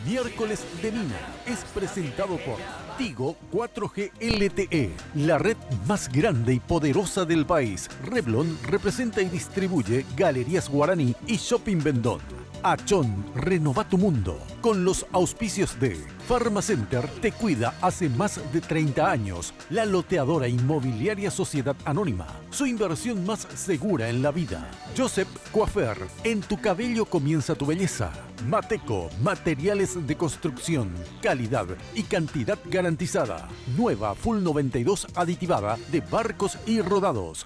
Miércoles de Mina es presentado por Tigo 4G LTE, la red más grande y poderosa del país. Revlon representa y distribuye Galerías Guaraní y Shopping Vendón. Achón, renova tu mundo. Con los auspicios de Pharmacenter te cuida hace más de 30 años. La loteadora inmobiliaria Sociedad Anónima. Su inversión más segura en la vida. Joseph Coiffeur. En tu cabello comienza tu belleza. Mateco, materiales de construcción. Calidad y cantidad garantizada. Nueva Full 92 aditivada de barcos y rodados.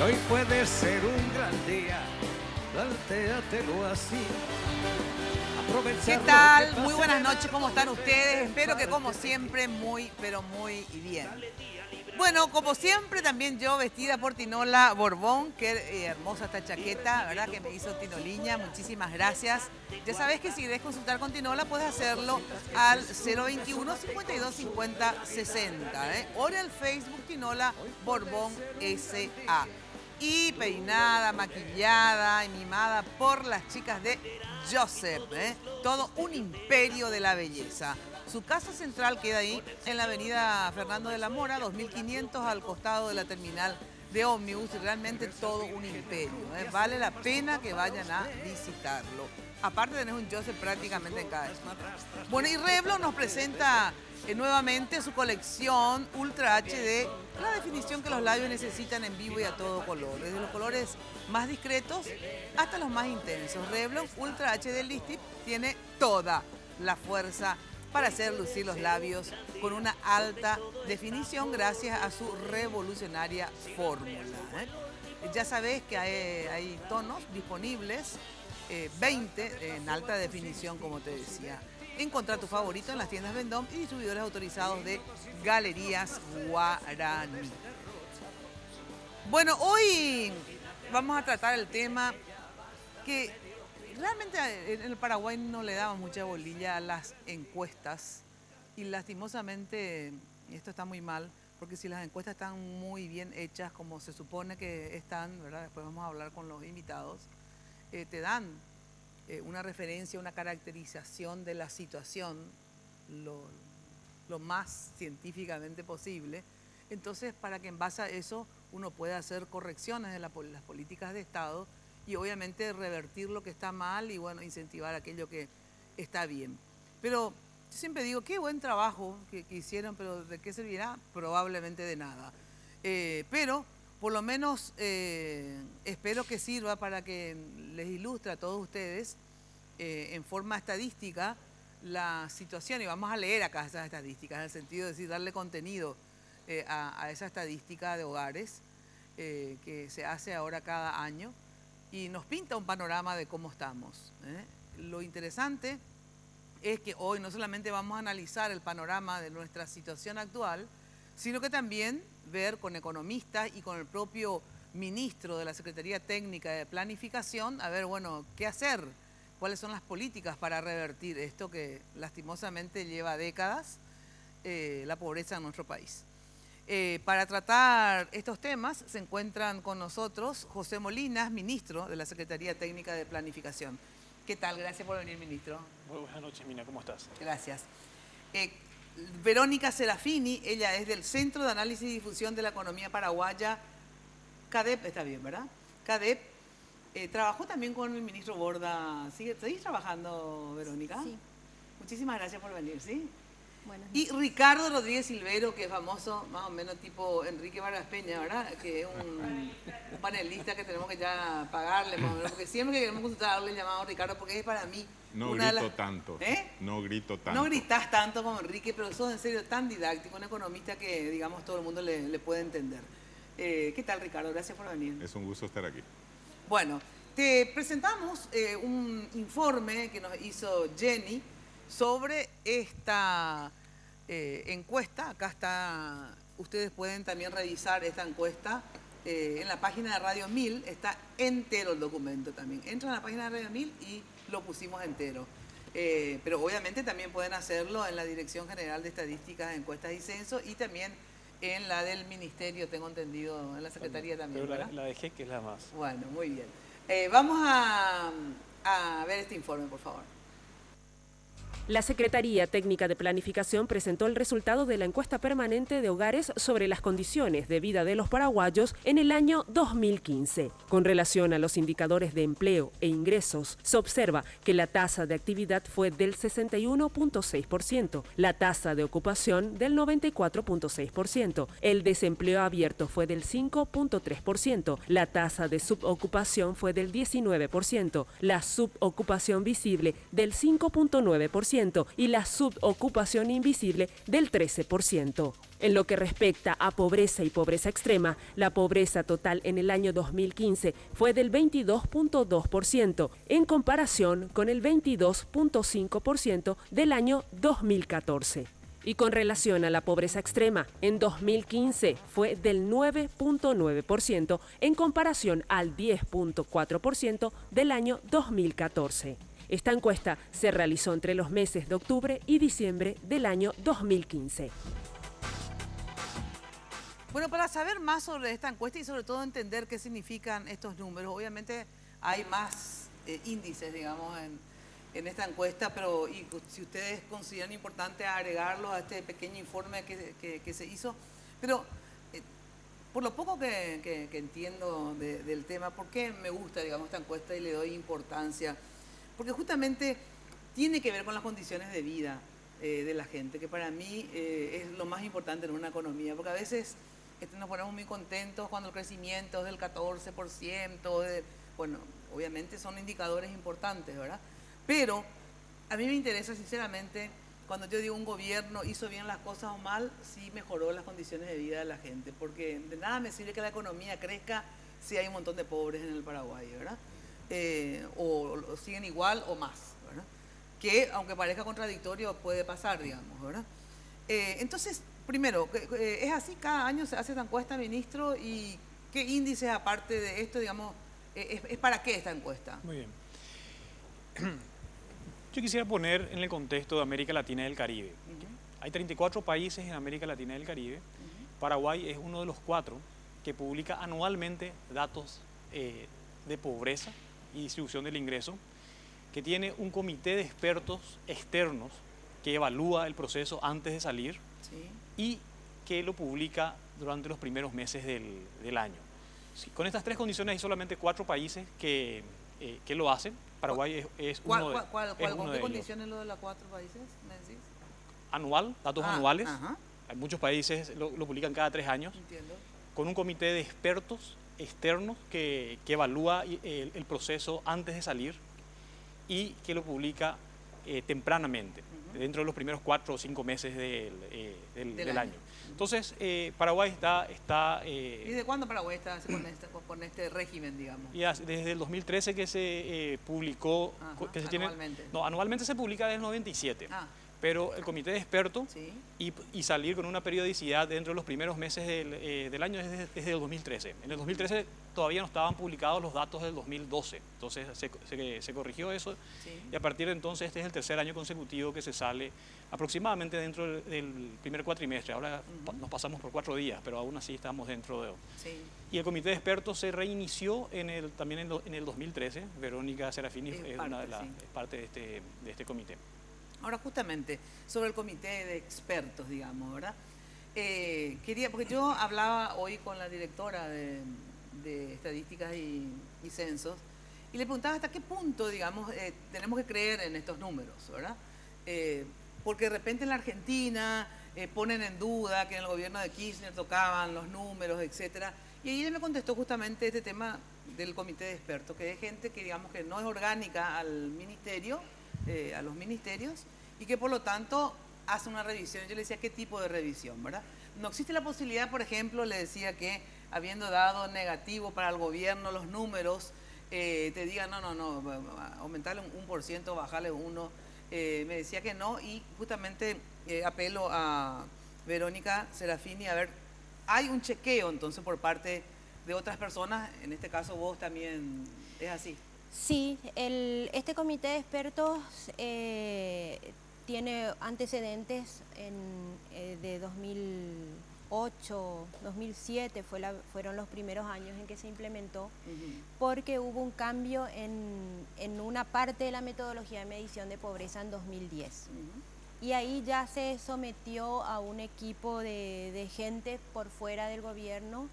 Hoy puede ser un gran día. Plantéatelo así. ¿Qué tal? Muy buenas noches, ¿cómo están ustedes? Espero que como siempre muy, pero muy bien. Bueno, como siempre también yo vestida por Tinola Borbón, qué hermosa esta chaqueta, ¿verdad? Que me hizo Tinoliña, muchísimas gracias. Ya sabes que si querés consultar con Tinola puedes hacerlo al 021 52 50 60, o en el Facebook Tinola Borbón SA. Y peinada, maquillada y mimada por las chicas de Joseph, todo un imperio de la belleza. Su casa central queda ahí en la avenida Fernando de la Mora, 2500 al costado de la terminal de ómnibus. Realmente todo un imperio, vale la pena que vayan a visitarlo. Aparte tenés un Joseph prácticamente en cada esquina. Bueno, y Revlon nos presenta nuevamente su colección Ultra HD, la definición que los labios necesitan en vivo y a todo color, desde los colores más discretos hasta los más intensos. Revlon Ultra HD Lip Tint tiene toda la fuerza para hacer lucir los labios con una alta definición gracias a su revolucionaria fórmula. Ya sabés que hay tonos disponibles, 20 en alta definición, como te decía. Encontrá tu favorito en las tiendas Vendôme y distribuidores autorizados de Galerías Guaraní. Bueno, hoy vamos a tratar el tema que realmente en el Paraguay no le daban mucha bolilla a las encuestas y lastimosamente esto está muy mal, porque si las encuestas están muy bien hechas como se supone que están, ¿verdad? Después vamos a hablar con los invitados, te dan una referencia, una caracterización de la situación lo más científicamente posible. Entonces, para que en base a eso uno pueda hacer correcciones de las políticas de Estado y obviamente revertir lo que está mal y bueno, incentivar aquello que está bien. Pero yo siempre digo, qué buen trabajo que hicieron, pero ¿de qué servirá? Probablemente de nada. Pero por lo menos espero que sirva para que les ilustre a todos ustedes en forma estadística la situación. Y vamos a leer acá esas estadísticas, en el sentido de decir, darle contenido a esa estadística de hogares que se hace ahora cada año y nos pinta un panorama de cómo estamos. Lo interesante es que hoy no solamente vamos a analizar el panorama de nuestra situación actual, sino que también ver con economistas y con el propio ministro de la Secretaría Técnica de Planificación, a ver, bueno, qué hacer, cuáles son las políticas para revertir esto que lastimosamente lleva décadas, la pobreza en nuestro país. Para tratar estos temas se encuentran con nosotros José Molinas, ministro de la Secretaría Técnica de Planificación. ¿Qué tal? Gracias por venir, ministro. Muy buenas noches, Mina, ¿cómo estás? Gracias. Verónica Serafini, ella es del Centro de Análisis y Difusión de la Economía Paraguaya, CADEP, está bien, ¿verdad? CADEP. Trabajó también con el ministro Borda. ¿Seguís trabajando, Verónica? Sí. Muchísimas gracias por venir, ¿sí? Buenas Y noches. Ricardo Rodríguez Silvero, que es famoso, más o menos tipo Enrique Vargas Peña, ¿verdad? Que es un panelista que tenemos que ya pagarle, más o menos, porque siempre que queremos consultar darle el llamado a Ricardo, porque es para mí No una de grito las... tanto. No grito tanto. No gritás tanto como Enrique, pero sos en serio tan didáctico, un economista que, digamos, todo el mundo le puede entender. ¿Qué tal, Ricardo? Gracias por venir. Es un gusto estar aquí. Bueno, te presentamos un informe que nos hizo Jenny sobre esta encuesta. Acá está, ustedes pueden también revisar esta encuesta en la página de Radio 1000, está entero el documento también. Entran a la página de Radio 1000 y lo pusimos entero. Pero obviamente también pueden hacerlo en la Dirección General de Estadísticas, Encuestas y Censos y también en la del Ministerio, tengo entendido, en la Secretaría también, Pero ¿verdad? la dejé, que es la más. Bueno, muy bien. Vamos a ver este informe, por favor. La Secretaría Técnica de Planificación presentó el resultado de la encuesta permanente de hogares sobre las condiciones de vida de los paraguayos en el año 2015. Con relación a los indicadores de empleo e ingresos, se observa que la tasa de actividad fue del 61.6%, la tasa de ocupación del 94.6%, el desempleo abierto fue del 5.3%, la tasa de subocupación fue del 19%, la subocupación visible del 5.9%, y la subocupación invisible del 13%. En lo que respecta a pobreza y pobreza extrema, la pobreza total en el año 2015 fue del 22.2%, en comparación con el 22.5% del año 2014. Y con relación a la pobreza extrema, en 2015 fue del 9.9% en comparación al 10.4% del año 2014. Esta encuesta se realizó entre los meses de octubre y diciembre del año 2015. Bueno, para saber más sobre esta encuesta y sobre todo entender qué significan estos números, obviamente hay más índices, digamos, en esta encuesta, pero si ustedes consideran importante agregarlo a este pequeño informe que se hizo, pero por lo poco que entiendo del tema, ¿por qué me gusta, digamos, esta encuesta y le doy importancia? Porque justamente tiene que ver con las condiciones de vida de la gente, que para mí es lo más importante en una economía, porque a veces nos ponemos muy contentos cuando el crecimiento es del 14%, bueno, obviamente son indicadores importantes, ¿verdad? Pero a mí me interesa sinceramente, cuando yo digo un gobierno hizo bien las cosas o mal, sí mejoró las condiciones de vida de la gente, porque de nada me sirve que la economía crezca si hay un montón de pobres en el Paraguay, ¿verdad? O siguen igual o más, ¿verdad? Que aunque parezca contradictorio puede pasar, digamos, ¿verdad? Entonces, primero, ¿es así? ¿Cada año se hace esta encuesta, ministro? ¿Y qué índices aparte de esto, digamos, es para qué esta encuesta? Muy bien. Yo quisiera poner en el contexto de América Latina y del Caribe. Hay 34 países en América Latina y del Caribe. Paraguay es uno de los 4 que publica anualmente datos de pobreza y distribución del ingreso, que tiene un comité de expertos externos que evalúa el proceso antes de salir y que lo publica durante los primeros meses del año. Sí, con estas 3 condiciones hay solamente 4 países que lo hacen. Paraguay es uno de ellos. ¿Con qué condiciones lo de los 4 países, me decís? Anual, datos anuales. Ajá. Hay muchos países lo publican cada 3 años. Entiendo. Con un comité de expertos externos que evalúa el proceso antes de salir y que lo publica tempranamente, dentro de los primeros 4 o 5 meses del año. Entonces, Paraguay está ¿Y de cuándo Paraguay está con este régimen, digamos? Desde el 2013 que se publicó... Ajá, que se anualmente. No, anualmente se publica desde el 97. Pero el comité de expertos y salir con una periodicidad dentro de los primeros meses del año es desde el 2013. En el 2013 todavía no estaban publicados los datos del 2012, entonces se corrigió eso y a partir de entonces este es el 3er año consecutivo que se sale aproximadamente dentro del primer cuatrimestre. Ahora nos pasamos por 4 días, pero aún así estamos dentro de... Y el comité de expertos se reinició también en el 2013. Verónica Serafini es parte de este comité. Ahora, justamente, sobre el comité de expertos, digamos, ¿verdad? Porque yo hablaba hoy con la directora de Estadísticas y Censos, y le preguntaba hasta qué punto, digamos, tenemos que creer en estos números, ¿verdad? Porque de repente en la Argentina ponen en duda que en el gobierno de Kirchner tocaban los números, etcétera. Y ahí ella me contestó justamente este tema del comité de expertos, que es gente que, digamos, que no es orgánica al ministerio, a los ministerios, y que por lo tanto hace una revisión. Yo le decía, ¿qué tipo de revisión, verdad? No existe la posibilidad, por ejemplo, le decía que habiendo dado negativo para el gobierno los números, te digan, no, aumentarle un %, bajarle 1%. Me decía que no, y justamente apelo a Verónica Serafini, a ver, hay un chequeo entonces por parte de otras personas, en este caso vos también, ¿es así? Sí, este comité de expertos tiene antecedentes de 2008, 2007 fueron los primeros años en que se implementó, porque hubo un cambio en una parte de la metodología de medición de pobreza en 2010. Y ahí ya se sometió a un equipo de gente por fuera del gobierno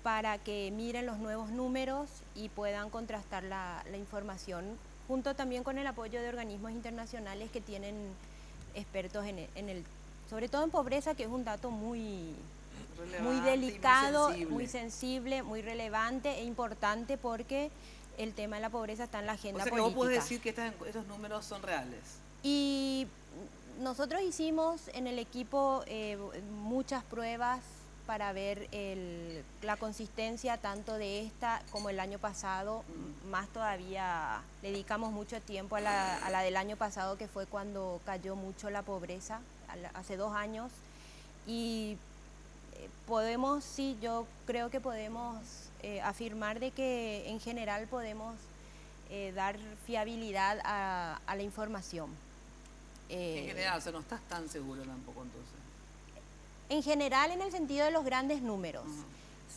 para que miren los nuevos números y puedan contrastar la información, junto también con el apoyo de organismos internacionales que tienen expertos sobre todo en pobreza, que es un dato muy delicado, muy sensible, muy relevante e importante, porque el tema de la pobreza está en la agenda política. O sea, que vos podés decir que estos números son reales. Y nosotros hicimos en el equipo muchas pruebas para ver la consistencia tanto de esta como el año pasado. Más todavía le dedicamos mucho tiempo a la del año pasado, que fue cuando cayó mucho la pobreza, hace 2 años. Y yo creo que podemos afirmar de que en general podemos dar fiabilidad a la información. En general, o sea, no estás tan seguro tampoco entonces. En general, en el sentido de los grandes números.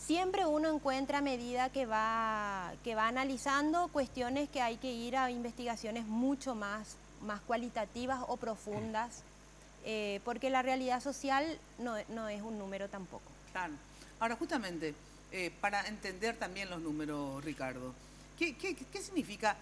Siempre uno encuentra, a medida que va analizando, cuestiones que hay que ir a investigaciones mucho más cualitativas o profundas, porque la realidad social no es un número tampoco. Claro. Ahora, justamente, para entender también los números, Ricardo, ¿qué significa?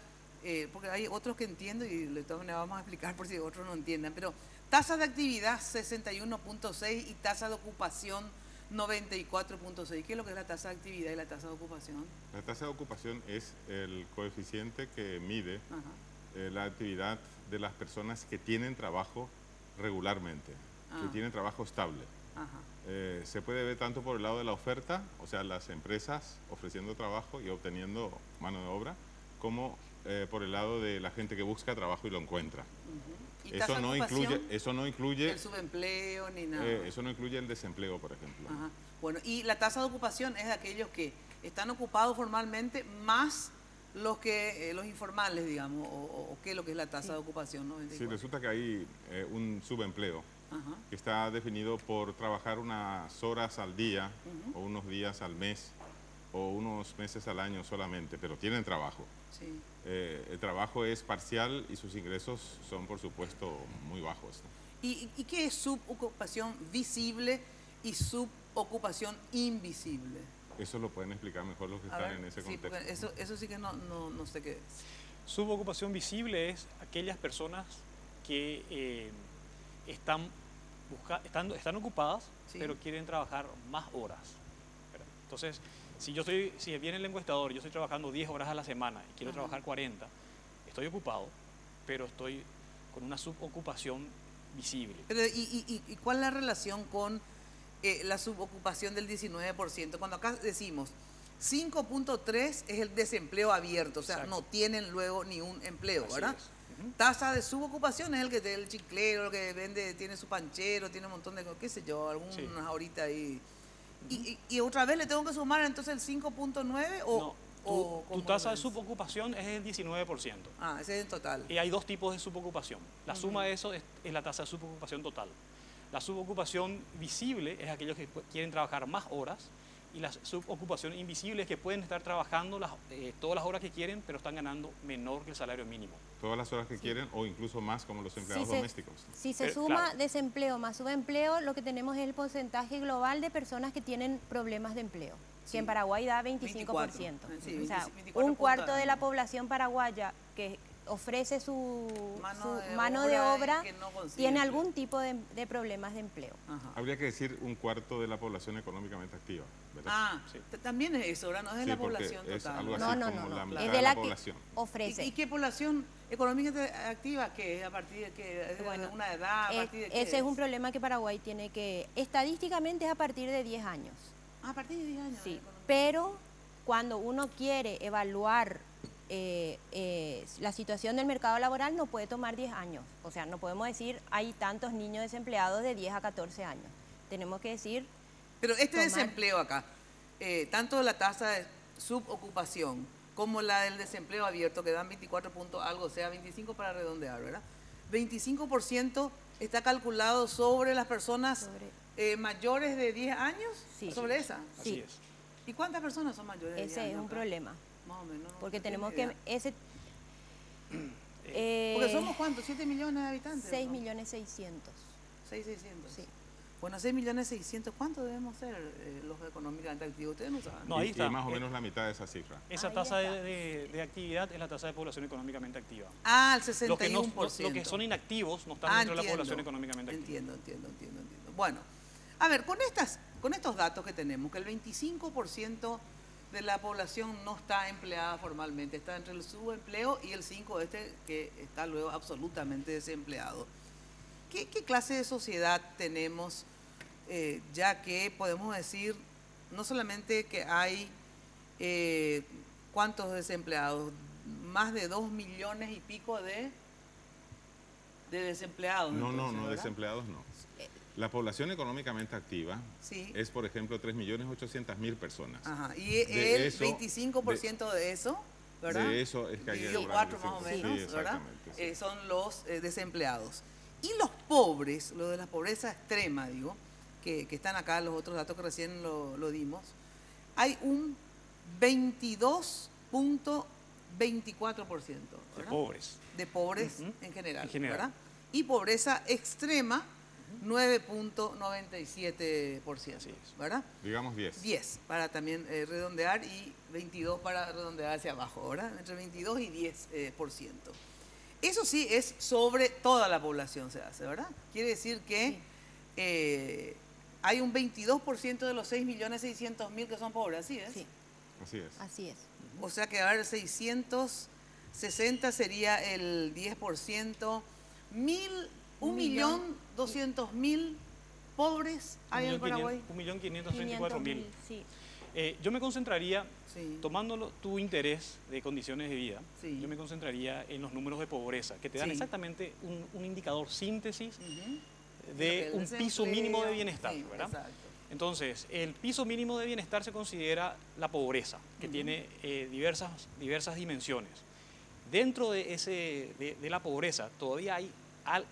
Porque hay otros que entiendo y de todas maneras vamos a explicar por si otros no entiendan, pero tasa de actividad 61.6 y tasa de ocupación 94.6. ¿Qué es lo que es la tasa de actividad y la tasa de ocupación? La tasa de ocupación es el coeficiente que mide la actividad de las personas que tienen trabajo regularmente, que tienen trabajo estable. Se puede ver tanto por el lado de la oferta, o sea, las empresas ofreciendo trabajo y obteniendo mano de obra, como por el lado de la gente que busca trabajo y lo encuentra. Eso no incluye el subempleo ni nada. Eso no incluye el desempleo, por ejemplo. Bueno, y la tasa de ocupación es de aquellos que están ocupados formalmente más los informales, digamos, o qué es lo que es la tasa de ocupación, ¿no? Sí, resulta que hay un subempleo que está definido por trabajar unas horas al día o unos días al mes o unos meses al año solamente, pero tienen trabajo. Sí. El trabajo es parcial y sus ingresos son, por supuesto, muy bajos, ¿no? ¿Y qué es subocupación visible y subocupación invisible? Eso lo pueden explicar mejor los que están en ese contexto. Eso sí que no sé qué es. Subocupación visible es aquellas personas que están ocupadas, pero quieren trabajar más horas. Entonces, si viene el encuestador, yo estoy trabajando 10 horas a la semana y quiero trabajar 40, estoy ocupado, pero estoy con una subocupación visible. Pero, ¿y cuál es la relación con la subocupación del 19%? Cuando acá decimos 5.3 es el desempleo abierto, o sea, no tienen luego ni un empleo, ¿verdad? Tasa de subocupación es el chiclero, el que vende, tiene su panchero, tiene un montón de, qué sé yo, algunas ahorita ahí. Y otra vez le tengo que sumar entonces el 5.9 o... No, tu tasa de subocupación es el 19%. Ese es el total. Y hay 2 tipos de subocupación. La suma de eso es la tasa de subocupación total. La subocupación visible es aquellos que quieren trabajar más horas, y la subocupación invisible es que pueden estar trabajando todas las horas que quieren, pero están ganando menor que el salario mínimo. Todas las horas que quieren o incluso más, como los empleados domésticos. Si se suma desempleo más subempleo, lo que tenemos es el porcentaje global de personas que tienen problemas de empleo, que en Paraguay da 25%. O sea, un cuarto de la población paraguaya que ofrece su mano de obra tiene algún tipo de problemas de empleo. Habría que decir un cuarto de la población económicamente activa, ¿verdad? También es eso, ¿verdad? No es de la población total. Es algo así como la mitad es de la población. Ofrece. ¿Y qué población económicamente activa? ¿Qué es? ¿A partir de qué? ¿Una edad? ¿A partir de qué? Ese es un problema que Paraguay tiene que... Estadísticamente es a partir de 10 años. ¿A partir de 10 años? Sí, pero cuando uno quiere evaluar la situación del mercado laboral no puede tomar 10 años. O sea, no podemos decir hay tantos niños desempleados de 10 a 14 años. Tenemos que decir... Pero desempleo acá, tanto la tasa de subocupación como la del desempleo abierto, que dan 24 puntos algo, o sea, 25 para redondear, ¿verdad? 25% está calculado sobre las personas mayores de 10 años? Sí. ¿Sobre esa? Sí. Así es. ¿Y cuántas personas son mayores de 10 años? Ese es un problema. Más o menos. Porque no tenemos tengo que... idea. Porque somos ¿cuántos? 7 millones de habitantes. 6 ¿no? millones 600. 6,600. Sí. Bueno, 6 millones 600, ¿cuánto debemos ser los económicamente activos? Ustedes no saben. No, ahí está. Y más o menos la mitad de esa cifra. Esa Ahí tasa está. de actividad es la tasa de población económicamente activa. Ah, el Los que, 61%. los que son inactivos no están dentro de la población económicamente activa. Entiendo. Bueno, a ver, con estos datos que tenemos, que el 25% de la población no está empleada formalmente, está entre el subempleo y el 5% que está luego absolutamente desempleado. ¿Qué clase de sociedad tenemos, ya que podemos decir no solamente que hay cuántos desempleados, más de 2 millones y pico de desempleados? No, entonces, ¿verdad? desempleados no. La población económicamente activa Sí. es, por ejemplo, 3.800.000 personas. Ajá. Y De el eso- 25% de eso, ¿verdad? De eso es que hay que Dividido elaborar 4 más o el menos, censo. Sí, ¿verdad? exactamente, sí. Son los desempleados. Y los pobres, lo de la pobreza extrema, digo, que están acá, los otros datos que recién lo dimos, hay un 22,24%, De ¿verdad? pobres. De pobres Ujú. en general, En general. ¿verdad? Y pobreza extrema, 9,97%, Así es. ¿verdad? Digamos 10. 10 para también redondear y 22 para redondear hacia abajo, ¿verdad? Entre 22 y 10%. Eso sí es sobre toda la población se hace, ¿verdad? Quiere decir que hay un 22% de los 6.600.000 que son pobres, ¿así es? Sí, Así es. así es. O sea que a ver, 660 sería el 10%, 1.200.000 pobres hay en el Paraguay. 1.534.000. Sí. Yo me concentraría, Sí. tomando tu interés de condiciones de vida, Sí. yo me concentraría en los números de pobreza, que te dan Sí. exactamente un indicador síntesis Ujú. de un piso mínimo de bienestar, Sí, ¿verdad? exacto. Entonces, el piso mínimo de bienestar se considera la pobreza, que tiene diversas dimensiones. Dentro de la pobreza todavía hay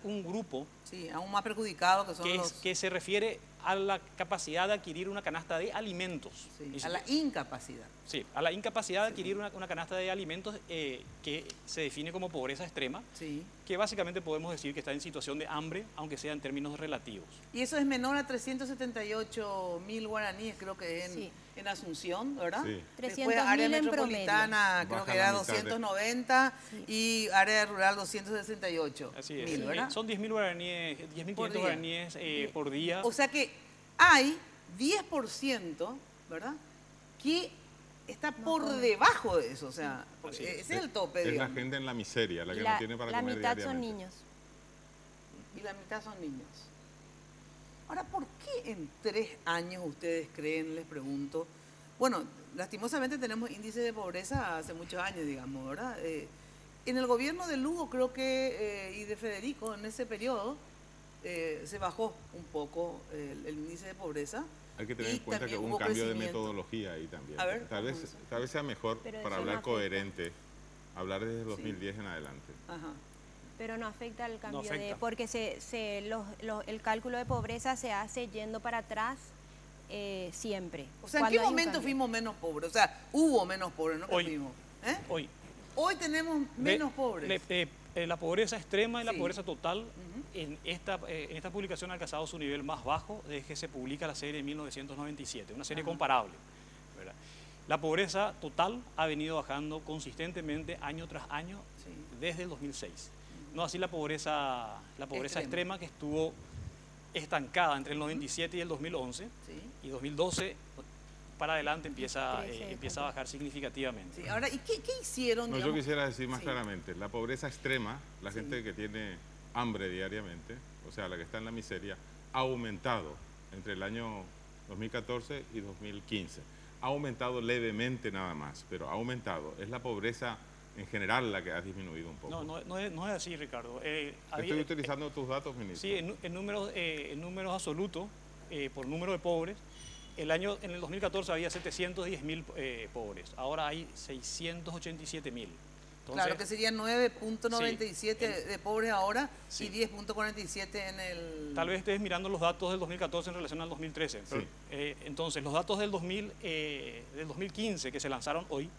un grupo Sí, aún más perjudicado que son los... que se refiere a la capacidad de adquirir una canasta de alimentos. Sí, Ni a la siquiera- incapacidad. Sí, a la incapacidad de adquirir una canasta de alimentos que se define como pobreza extrema, Sí. que básicamente podemos decir que está en situación de hambre, aunque sea en términos relativos. Y eso es menor a 378.000 guaraníes, creo que Sí. en Asunción, ¿verdad? Sí. Después 300.000 área en metropolitana creo Baja que era la mitad de- 290 Sí. y área rural 268. Así es. mil, ¿verdad? Son 10.000 guaraníes, Por 10.500 día. guaraníes por día. O sea que hay 10%, ¿verdad? Que está por debajo de eso, o sea, porque Así es. ese es el tope, Es la digamos. gente en la miseria, la Y que no tiene para la comer mitad son diariamente. niños. Y la mitad son niños. Ahora, ¿por qué en 3 años ustedes creen, les pregunto? Bueno, lastimosamente tenemos índice de pobreza hace muchos años, digamos, ¿verdad? En el gobierno de Lugo creo que, y de Federico, en ese periodo, se bajó un poco el índice de pobreza. Hay que tener Y en cuenta que también hubo un hubo cambio de crecimiento. metodología ahí también. A ver, tal ¿cómo vez es eso? tal vez sea mejor Pero para eso hablar no afecta. coherente, hablar desde 2010 en adelante. Ajá. Pero no afecta el cambio afecta. porque el cálculo de pobreza se hace yendo para atrás siempre. O sea, ¿en Cuando qué hay un momento cambio. fuimos menos pobres? O sea, hubo menos pobres, ¿no? Que Hoy. fuimos. ¿Eh? Hoy, Hoy tenemos menos pobres. la pobreza extrema y la Sí. pobreza total en esta publicación ha alcanzado su nivel más bajo desde que se publica la serie en 1997, una serie Ajá. comparable, ¿verdad? La pobreza total ha venido bajando consistentemente año tras año Sí. desde el 2006. No así la pobreza extrema que estuvo estancada entre el 97 y el 2011 Sí. y 2012 para adelante empieza Crece, a bajar significativamente. Sí. Ahora, ¿y qué hicieron? No, yo digamos? quisiera decir más Sí. claramente, la pobreza extrema, la Sí. gente que tiene hambre diariamente, o sea, la que está en la miseria, ha aumentado entre el año 2014 y 2015. Ha aumentado levemente nada más, pero ha aumentado. Es la pobreza en general la que ha disminuido un poco. No es así, Ricardo. Estoy utilizando tus datos, ministro. Sí, en números absolutos, por número de pobres, en el 2014 había 710.000 pobres, ahora hay 687.000. Entonces, claro, que serían 9.97 de pobres ahora y 10.47 en el... Tal vez estés mirando los datos del 2014 en relación al 2013. Pero, entonces, los datos del 2015 que se lanzaron hoy,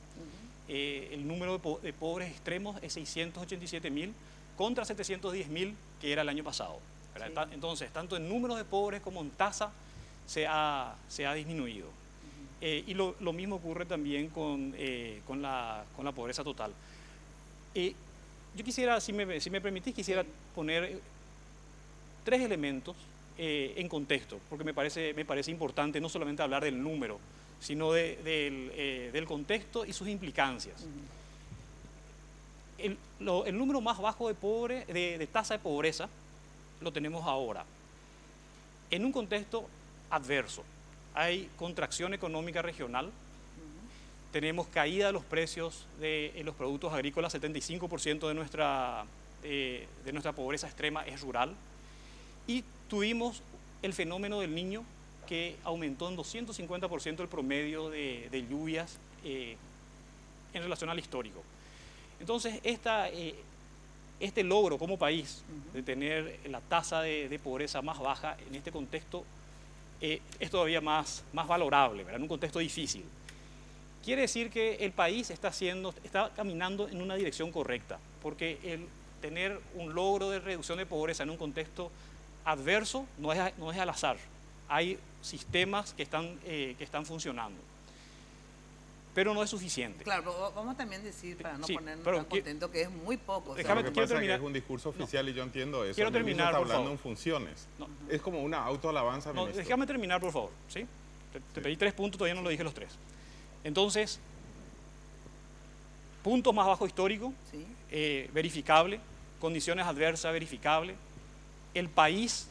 el número de pobres extremos es 687.000 contra 710.000 que era el año pasado. Entonces, tanto en números de pobres como en tasa se ha disminuido. Y lo mismo ocurre también con la pobreza total. Yo quisiera, si me permitís, quisiera poner 3 elementos en contexto, porque me parece importante no solamente hablar del número, sino del contexto y sus implicancias. El número más bajo de tasa de pobreza lo tenemos ahora, en un contexto adverso. Hay contracción económica regional, tenemos caída de los precios de los productos agrícolas, 75% de nuestra pobreza extrema es rural, y tuvimos el fenómeno del Niño, que aumentó en 250% el promedio de lluvias en relación al histórico. Entonces, este logro como país de tener la tasa de pobreza más baja en este contexto es todavía más valorable, ¿verdad? En un contexto difícil. Quiere decir que el país está caminando en una dirección correcta, porque el tener un logro de reducción de pobreza en un contexto adverso no es al azar. Hay sistemas que están funcionando, pero no es suficiente. Claro, vamos también a decir, para no ponernos tan contentos, que es muy poco. Lo que pasa es que es un discurso oficial y yo entiendo eso. Quiero terminar, está por hablando favor. En funciones. No. Es como una autoalabanza. No, déjame terminar, por favor. ¿Sí? Te pedí 3 puntos, todavía no lo dije los 3. Entonces, punto más bajo histórico, verificable, condiciones adversas, verificable. El país,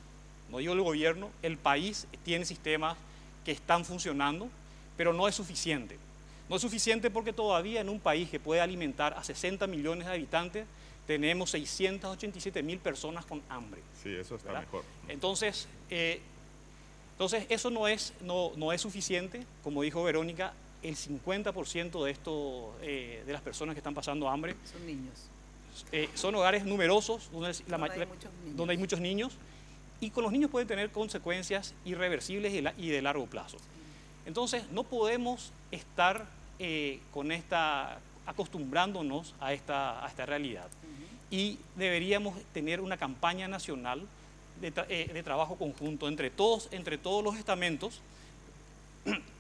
no digo el gobierno, el país tiene sistemas que están funcionando, pero no es suficiente. No es suficiente porque todavía en un país que puede alimentar a 60 millones de habitantes, tenemos 687.000 personas con hambre. Sí, eso está mejor. Entonces eso no es suficiente. Como dijo Verónica, el 50% de las personas que están pasando hambre son niños. Son hogares numerosos donde hay muchos niños, y con los niños pueden tener consecuencias irreversibles y de largo plazo. Entonces, no podemos estar acostumbrándonos a esta realidad. Y deberíamos tener una campaña nacional de trabajo conjunto entre todos los estamentos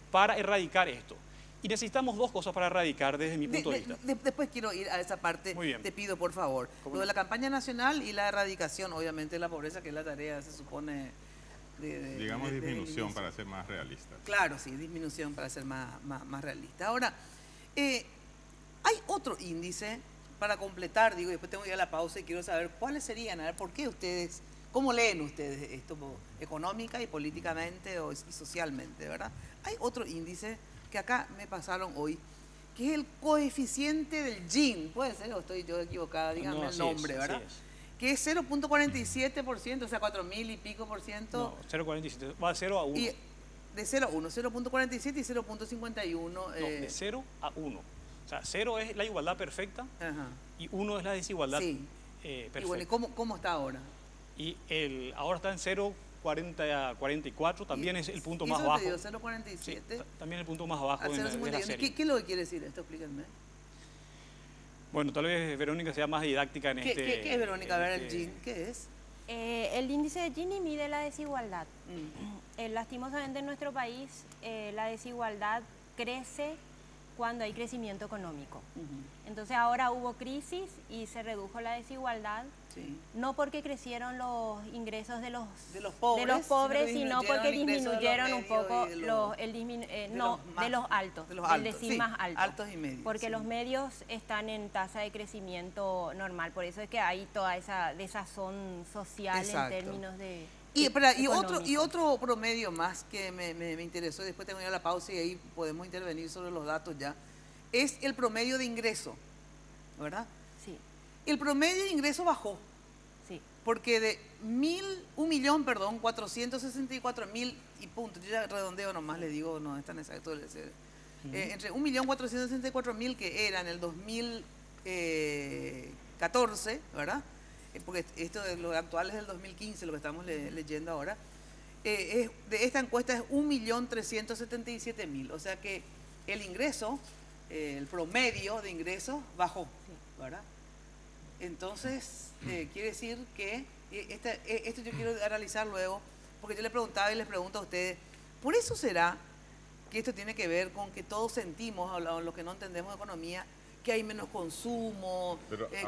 para erradicar esto. Y necesitamos 2 cosas para erradicar desde mi punto de vista. Después quiero ir a esa parte. Muy bien. Te pido, por favor. Lo de la campaña nacional y la erradicación, obviamente, de la pobreza, que es la tarea, se supone... digamos disminución para ser más realista. Claro, sí, disminución para ser más realista. Ahora, hay otro índice para completar, digo, después tengo que ir a la pausa y quiero saber cuáles serían, a ver, ¿por qué ustedes, cómo leen ustedes esto económica y políticamente y socialmente, ¿verdad? Hay otro índice que acá me pasaron hoy, que es el coeficiente del Gini. Puede ser, o estoy yo equivocada, díganme el nombre, ¿verdad? Que es 0.47%, o sea, 4.000 y pico por ciento. No, 0.47, va de 0 a 1. De 0 a 1, 0.47 y 0.51. No, de 0 a 1. O sea, 0 es la igualdad perfecta y 1 es la desigualdad perfecta. Y bueno, ¿y cómo está ahora? Y ahora está en 0.44, también es el punto más bajo. 0.47. Sí, también el punto más bajo de la serie. ¿Qué es lo que quiere decir esto? Explíquenme. Bueno, tal vez Verónica sea más didáctica en este... ¿Qué es, Verónica? A ver, el Gini, ¿qué es? El índice de Gini mide la desigualdad. Lastimosamente en nuestro país la desigualdad crece cuando hay crecimiento económico. Entonces ahora hubo crisis y se redujo la desigualdad, no porque crecieron los ingresos de los pobres, sino porque disminuyeron un poco de los altos, del decil más alto. Altos y medios. Porque los medios están en tasa de crecimiento normal, por eso es que hay toda esa desazón social en términos de... Y otro promedio más que me interesó, y después tengo que ir a la pausa y ahí podemos intervenir sobre los datos ya, es el promedio de ingreso, ¿verdad? Sí. El promedio de ingreso bajó. Sí. Porque de 464.000 y punto, yo ya redondeo nomás, le digo, no es tan exacto, entre 1.464.000 que era en el 2000, 14, ¿verdad? Porque esto de los actuales del 2015, lo que estamos leyendo ahora, de esta encuesta es 1.377.000, o sea que el ingreso, el promedio de ingresos bajó, ¿verdad? Entonces, quiere decir que esto yo quiero analizar luego, porque yo le preguntaba y les pregunto a ustedes, ¿por eso será que esto tiene que ver con que todos sentimos, o los que no entendemos de economía, que hay menos consumo,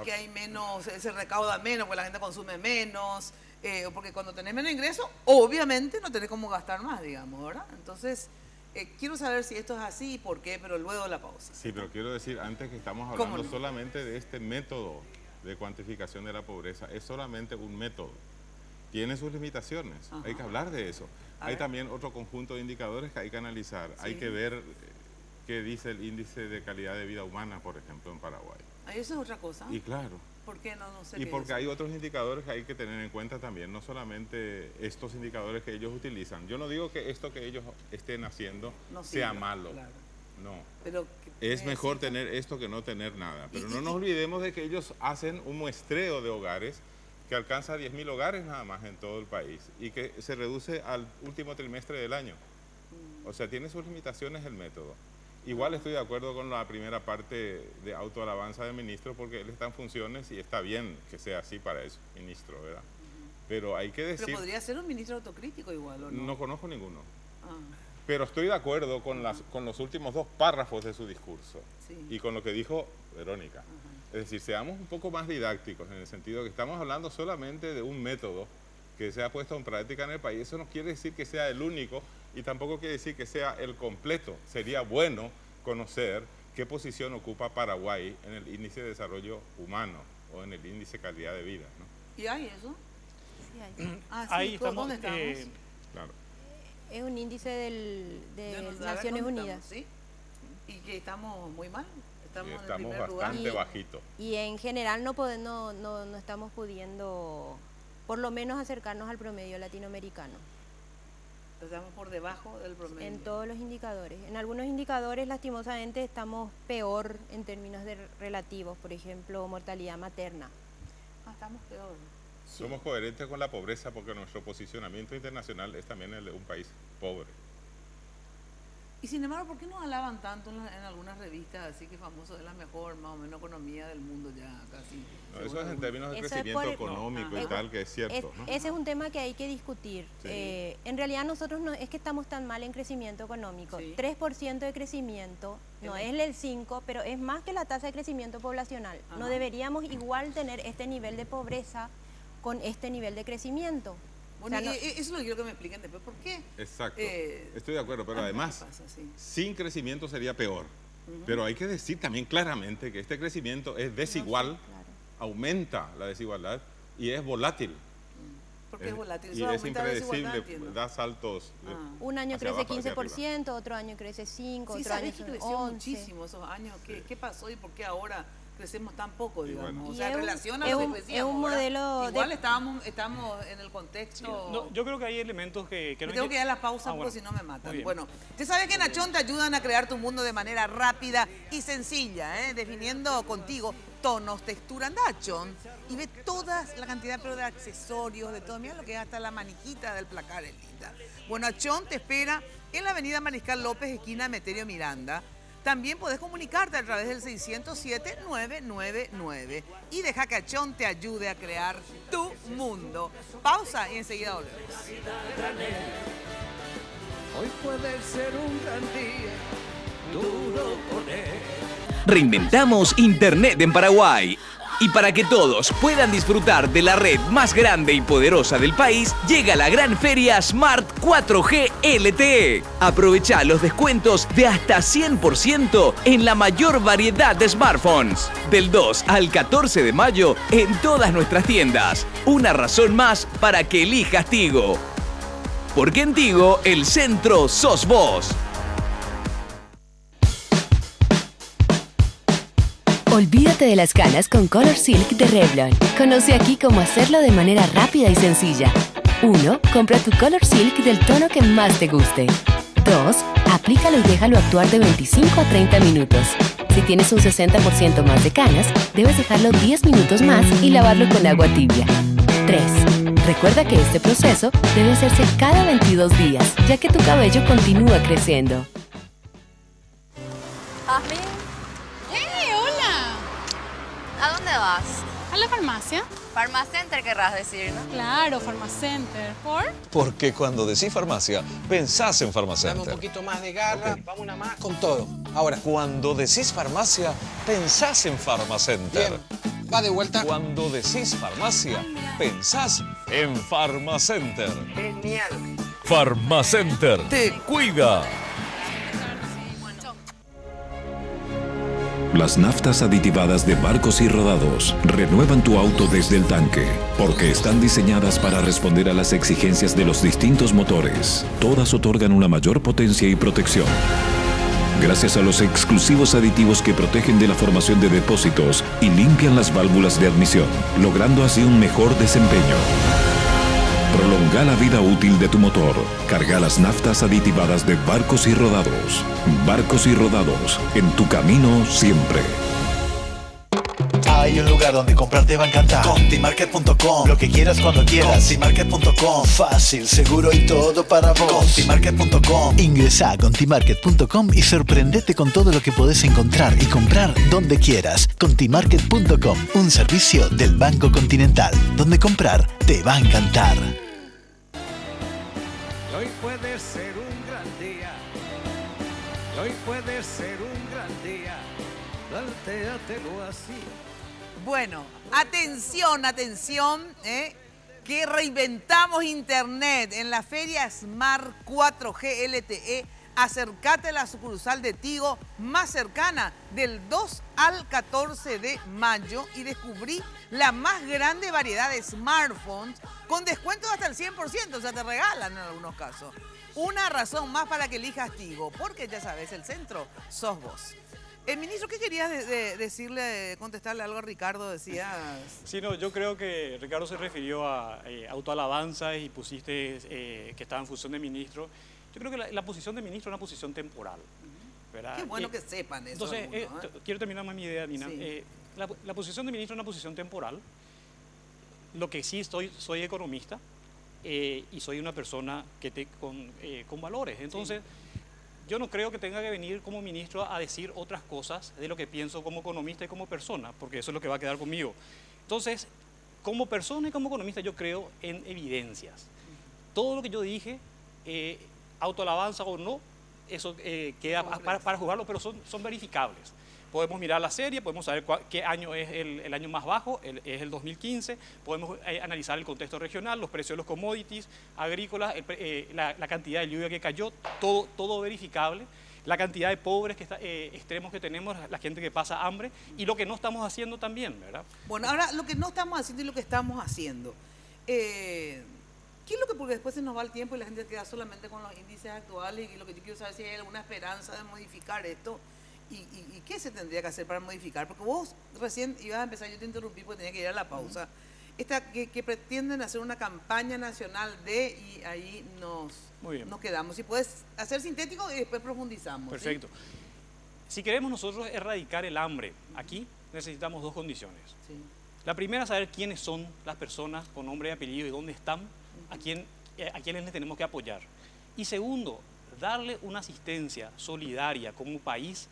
que hay menos, se recauda menos, porque la gente consume menos, porque cuando tenés menos ingresos, obviamente no tenés cómo gastar más, digamos, ¿verdad? Entonces, quiero saber si esto es así y por qué, pero luego de la pausa. Sí, pero quiero decir antes que estamos hablando solamente de este método de cuantificación de la pobreza. Es solamente un método. Tiene sus limitaciones. Ajá. Hay que hablar de eso. Hay también otro conjunto de indicadores que hay que analizar. Sí. Hay que ver qué dice el índice de calidad de vida humana, por ejemplo, en Paraguay. Eso es otra cosa. Y claro. ¿Por qué no sé? Y porque hay otros indicadores que hay que tener en cuenta también, no solamente estos indicadores que ellos utilizan. Yo no digo que esto que ellos estén haciendo sea malo. Claro. No. Pero es mejor tener esto que no tener nada. Pero no nos olvidemos de que ellos hacen un muestreo de hogares que alcanza 10.000 hogares nada más en todo el país y que se reduce al último trimestre del año. O sea, tiene sus limitaciones el método. Igual estoy de acuerdo con la primera parte de autoalabanza del ministro porque él está en funciones y está bien que sea así para eso, ministro, ¿verdad? Pero hay que decir... Pero podría ser un ministro autocrítico igual, ¿o no? No conozco ninguno. Pero estoy de acuerdo con los últimos 2 párrafos de su discurso y con lo que dijo Verónica. Es decir, seamos un poco más didácticos en el sentido que estamos hablando solamente de un método que se ha puesto en práctica en el país. Eso no quiere decir que sea el único y tampoco quiere decir que sea el completo. Sería bueno conocer qué posición ocupa Paraguay en el índice de desarrollo humano o en el índice de calidad de vida, ¿no? ¿Y hay eso? Sí, hay. Ahí estamos. ¿Dónde estamos? Claro. Es un índice de Naciones Unidas. ¿Sí? Y que estamos muy mal. Estamos bastante bajito. Y en general no estamos pudiendo, por lo menos, acercarnos al promedio latinoamericano. Estamos por debajo del promedio. En todos los indicadores. En algunos indicadores, lastimosamente, estamos peor en términos relativos. Por ejemplo, mortalidad materna. Estamos peor. Sí. Somos coherentes con la pobreza porque nuestro posicionamiento internacional es también el de un país pobre. Y sin embargo, ¿por qué nos alaban tanto en algunas revistas así que famoso es la mejor, más o menos, economía del mundo ya casi? No, eso es en términos de crecimiento económico y tal, que es cierto, ¿no? Ese es un tema que hay que discutir. Sí. En realidad nosotros no es que estamos tan mal en crecimiento económico. Sí. 3% de crecimiento, no es el 5%, pero es más que la tasa de crecimiento poblacional. Ajá. No deberíamos igual tener este nivel de pobreza con este nivel de crecimiento. Bueno, eso es lo que quiero que me expliquen después. ¿Por qué? Exacto. Estoy de acuerdo, pero además, sin crecimiento sería peor. Pero hay que decir también claramente que este crecimiento es desigual, aumenta la desigualdad y es volátil. ¿Por qué es volátil? Y es impredecible, da saltos. Un año crece 15%, otro año crece 5%, otro año creció 11%. Muchísimo esos años. ¿Qué pasó y por qué ahora crecemos tan poco, digamos? Bueno. O sea, en relación a lo que decíamos, es un modelo igual estamos en el contexto... Sí, no, yo creo que hay elementos que no... Tengo que ir a la pausa porque si no me matan. Bueno, usted sabe que en Achón te ayudan a crear tu mundo de manera rápida y sencilla, definiendo contigo tonos, textura. Anda a Achón y ve toda la cantidad de accesorios, de todo. Mira lo que es hasta la manijita del placar, es linda. Bueno, Achón te espera en la avenida Mariscal López, esquina Emeterio Miranda. También podés comunicarte a través del 607-999 y deja que Achón te ayude a crear tu mundo. Pausa y enseguida volvemos. Hoy puede ser un gran día, duro con él. Reinventamos Internet en Paraguay. Y para que todos puedan disfrutar de la red más grande y poderosa del país, llega la gran feria Smart 4G LTE. Aprovecha los descuentos de hasta 100% en la mayor variedad de smartphones. Del 2 al 14 de mayo en todas nuestras tiendas. Una razón más para que elijas Tigo. Porque en Tigo, el centro sos vos. Olvídate de las canas con Color Silk de Revlon. Conoce aquí cómo hacerlo de manera rápida y sencilla. 1. Compra tu Color Silk del tono que más te guste. 2. Aplícalo y déjalo actuar de 25 a 30 minutos. Si tienes un 60% más de canas, debes dejarlo 10 minutos más y lavarlo con agua tibia. 3. Recuerda que este proceso debe hacerse cada 22 días, ya que tu cabello continúa creciendo. Jasmine. ¡Hey, hola! ¿A dónde vas? ¿A la farmacia? Farmacenter querrás decir, ¿no? Claro, Farmacenter. ¿Por? Porque cuando decís farmacia, pensás en Farmacenter. Dame un poquito más de garra, okay. Vamos una más con todo. Ahora. Cuando decís farmacia, pensás en Farmacenter. Bien, va de vuelta. Cuando decís farmacia, pensás en Farmacenter. Genial. Farmacenter te cuida. Las naftas aditivadas de Barcos y Rodados renuevan tu auto desde el tanque, porque están diseñadas para responder a las exigencias de los distintos motores. Todas otorgan una mayor potencia y protección. Gracias a los exclusivos aditivos que protegen de la formación de depósitos y limpian las válvulas de admisión, logrando así un mejor desempeño. Prolonga la vida útil de tu motor. Carga las naftas aditivadas de Barcos y Rodados. Barcos y Rodados, en tu camino siempre. Hay un lugar donde comprar te va a encantar. Contimarket.com, lo que quieras cuando quieras. Contimarket.com, fácil, seguro y todo para vos. Contimarket.com. Ingresa a Contimarket.com y sorprendete con todo lo que podés encontrar y comprar donde quieras. Contimarket.com, un servicio del Banco Continental, donde comprar te va a encantar. Hoy puede ser un gran día. Hoy puede ser un gran día. Plantéatelo así. Bueno, atención, que reinventamos Internet en la Feria Smart 4G LTE. Acércate a la sucursal de Tigo más cercana del 2 al 14 de mayo y descubrí la más grande variedad de smartphones con descuentos hasta el 100%, o sea, te regalan en algunos casos. Una razón más para que elijas Tigo, porque ya sabes, el centro sos vos. Ministro, ¿qué querías contestarle algo a Ricardo? Decías... Sí, no, yo creo que Ricardo se refirió a autoalabanza y pusiste que estaba en función de ministro. Yo creo que la posición de ministro es una posición temporal. ¿Verdad? Qué bueno que sepan eso. Entonces, quiero terminar más mi idea, Nina. Sí. La posición de ministro es una posición temporal. Lo que sí soy economista y soy una persona con valores. Entonces... Sí. Yo no creo que tenga que venir como ministro a decir otras cosas de lo que pienso como economista y como persona, porque eso es lo que va a quedar conmigo. Entonces, como persona y como economista yo creo en evidencias. Todo lo que yo dije, autoalabanza o no, eso queda para jugarlo, pero son verificables. Podemos mirar la serie, podemos saber qué año es el año más bajo, es el 2015, podemos analizar el contexto regional, los precios de los commodities agrícolas, la cantidad de lluvia que cayó, todo verificable, la cantidad de pobres extremos que tenemos, la gente que pasa hambre y lo que no estamos haciendo también, ¿verdad? Bueno, ahora lo que no estamos haciendo y lo que estamos haciendo. ¿Qué es lo que, porque después se nos va el tiempo y la gente queda solamente con los índices actuales y lo que yo quiero saber si hay alguna esperanza de modificar esto? ¿Y qué se tendría que hacer para modificar? Porque vos recién ibas a empezar, yo te interrumpí porque tenía que ir a la pausa. Que pretenden hacer una campaña nacional y ahí nos quedamos. Si puedes hacer sintético y después profundizamos. Perfecto. ¿Sí? Si queremos nosotros erradicar el hambre aquí, necesitamos dos condiciones. Sí. La primera, saber quiénes son las personas con nombre y apellido y dónde están, a quiénes les tenemos que apoyar. Y segundo, darle una asistencia solidaria como país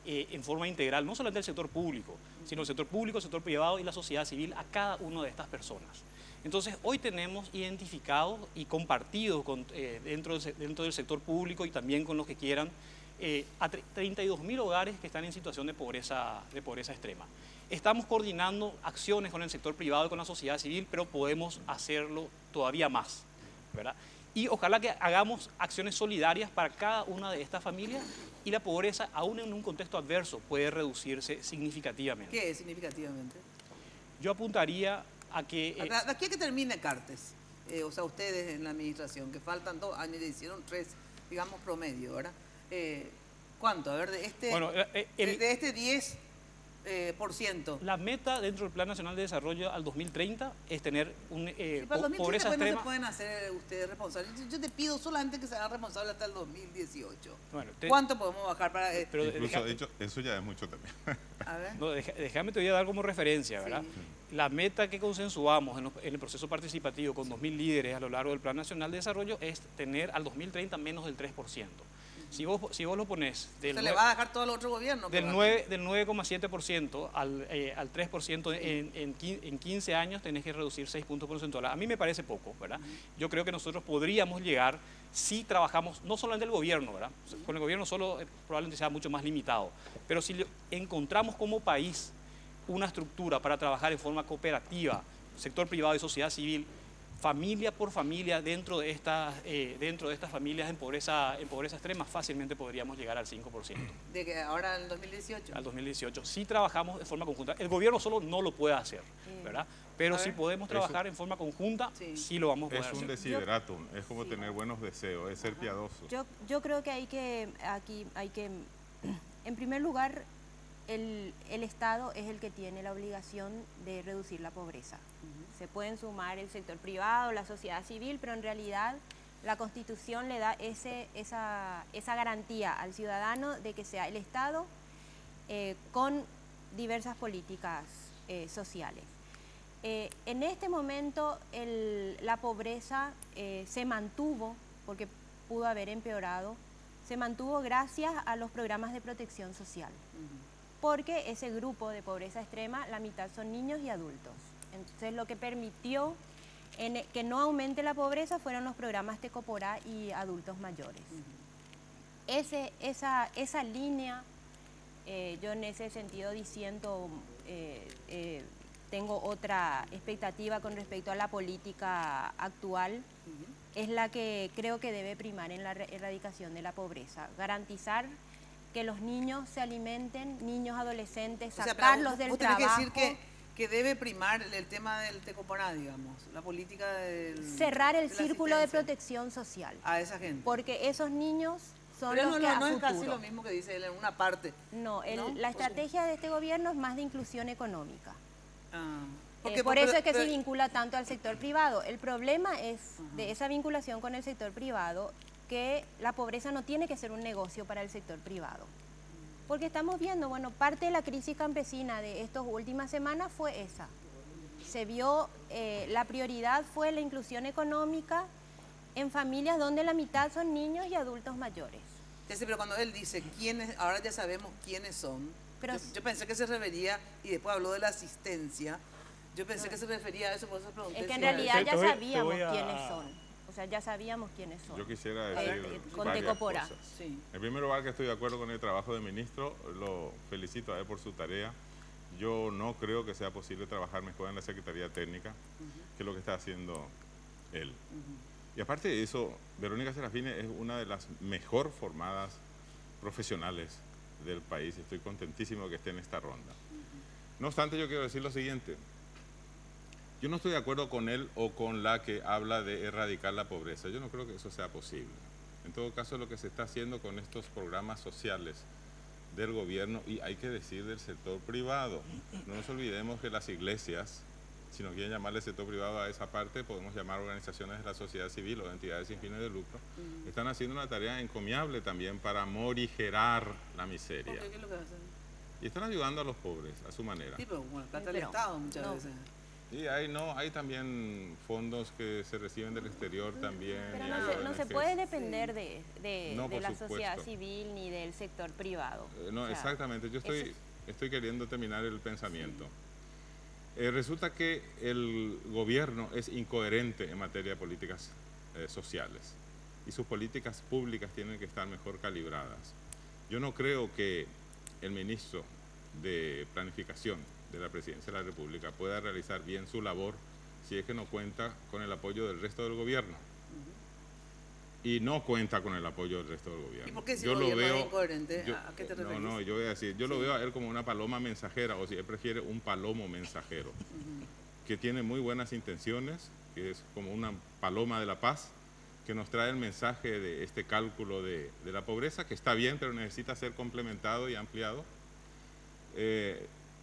en forma integral, no solamente el sector público, sino el sector público, el sector privado y la sociedad civil a cada una de estas personas. Entonces, hoy tenemos identificado y compartido dentro del sector público y también con los que quieran a 32.000 hogares que están en situación de pobreza extrema. Estamos coordinando acciones con el sector privado y con la sociedad civil, pero podemos hacerlo todavía más, ¿verdad? Y ojalá que hagamos acciones solidarias para cada una de estas familias y la pobreza, aún en un contexto adverso, puede reducirse significativamente. ¿Qué es significativamente? Yo apuntaría a que... ¿De aquí a que termine Cartes? O sea, ustedes en la administración, que faltan 2 años y hicieron 3, digamos, promedio, ¿verdad? ¿Cuánto? A ver, de este 10, %. La meta dentro del Plan Nacional de Desarrollo al 2030 es tener un pobreza extrema. No se pueden hacer ustedes responsables. Yo te pido solamente que se hagan responsables hasta el 2018. Bueno, ¿cuánto podemos bajar para...? Pero incluso, de hecho, eso ya es mucho también. A ver. No, déjame te voy a dar como referencia, ¿verdad? Sí. La meta que consensuamos en el proceso participativo con 2.000 líderes a lo largo del Plan Nacional de Desarrollo es tener al 2030 menos del 3%. Si vos lo ponés... Se le va a dejar todo el otro gobierno. Del 9,7% al 3% en 15 años tenés que reducir 6 puntos porcentuales. A mí me parece poco, ¿verdad? Yo creo que nosotros podríamos llegar, si trabajamos, no solamente el gobierno, ¿verdad? Con el gobierno solo probablemente sea mucho más limitado, pero si encontramos como país una estructura para trabajar en forma cooperativa, sector privado y sociedad civil, familia por familia, dentro de estas familias en pobreza extrema, fácilmente podríamos llegar al 5%. ¿De que ahora en el 2018? Al 2018. Si trabajamos de forma conjunta. El gobierno solo no lo puede hacer, ¿verdad? Pero si podemos trabajar en forma conjunta, sí lo vamos a poder hacer. Es un desideratum, es como tener buenos deseos, es ser piadoso. Yo creo que hay que, en primer lugar, el Estado es el que tiene la obligación de reducir la pobreza. Se pueden sumar el sector privado, la sociedad civil, pero en realidad la Constitución le da esa garantía al ciudadano de que sea el Estado con diversas políticas sociales. En este momento la pobreza se mantuvo, porque pudo haber empeorado, se mantuvo gracias a los programas de protección social. Porque ese grupo de pobreza extrema, la mitad son niños y adultos. Entonces lo que permitió que no aumente la pobreza fueron los programas Tecoporá y adultos mayores. Esa línea, yo en ese sentido diciendo, tengo otra expectativa con respecto a la política actual, es la que creo que debe primar en la erradicación de la pobreza. Garantizar que los niños se alimenten, niños, adolescentes, sacarlos del trabajo. Vos tenés que decir que debe primar el tema del Tecoporá, digamos, la política del... Cerrar el círculo de protección social. A esa gente. Porque esos niños son pero los que a futuro... no es casi lo mismo que dice él en una parte. No, la estrategia de este gobierno es más de inclusión económica. Porque, por eso es que se vincula tanto al sector privado. El problema es de esa vinculación con el sector privado, que la pobreza no tiene que ser un negocio para el sector privado. Porque estamos viendo, bueno, parte de la crisis campesina de estas últimas semanas fue esa. Se vio, la prioridad fue la inclusión económica en familias donde la mitad son niños y adultos mayores. Sí, pero cuando él dice quiénes, ahora ya sabemos quiénes son, pero yo pensé que se refería, y después habló de la asistencia, yo pensé que se refería a eso, por eso pregunté. Es que en realidad ya sabíamos quiénes son. O sea, ya sabíamos quiénes son. Yo quisiera decir con Tecoporá. Sí. En primer lugar, que estoy de acuerdo con el trabajo del ministro, lo felicito a él por su tarea. Yo no creo que sea posible trabajar mejor en la Secretaría Técnica que lo que está haciendo él. Y aparte de eso, Verónica Serafini es una de las mejor formadas profesionales del país. Estoy contentísimo que esté en esta ronda. No obstante, yo quiero decir lo siguiente. Yo no estoy de acuerdo con él o con la que habla de erradicar la pobreza. Yo no creo que eso sea posible. En todo caso, lo que se está haciendo con estos programas sociales del gobierno, y hay que decir del sector privado. No nos olvidemos que las iglesias, si no quieren llamarle sector privado a esa parte, podemos llamar organizaciones de la sociedad civil o entidades sin fines de lucro, están haciendo una tarea encomiable también para morigerar la miseria. ¿Qué es lo que hacen? Y están ayudando a los pobres a su manera. Sí, pero bueno, plata del Estado muchas veces. Y hay también fondos que se reciben del exterior también. Pero no se puede depender de la sociedad civil ni del sector privado. No, exactamente. Yo estoy queriendo terminar el pensamiento. Resulta que el gobierno es incoherente en materia de políticas sociales y sus políticas públicas tienen que estar mejor calibradas. Yo no creo que el ministro de Planificación de la Presidencia de la República pueda realizar bien su labor si es que no cuenta con el apoyo del resto del gobierno. Y no cuenta con el apoyo del resto del gobierno. ¿Y por qué si el gobierno es incoherente? ¿A qué te refieres? No, yo voy a decir, yo lo veo a él como una paloma mensajera, o si él prefiere un palomo mensajero, que tiene muy buenas intenciones, que es como una paloma de la paz, que nos trae el mensaje de este cálculo de la pobreza, que está bien, pero necesita ser complementado y ampliado.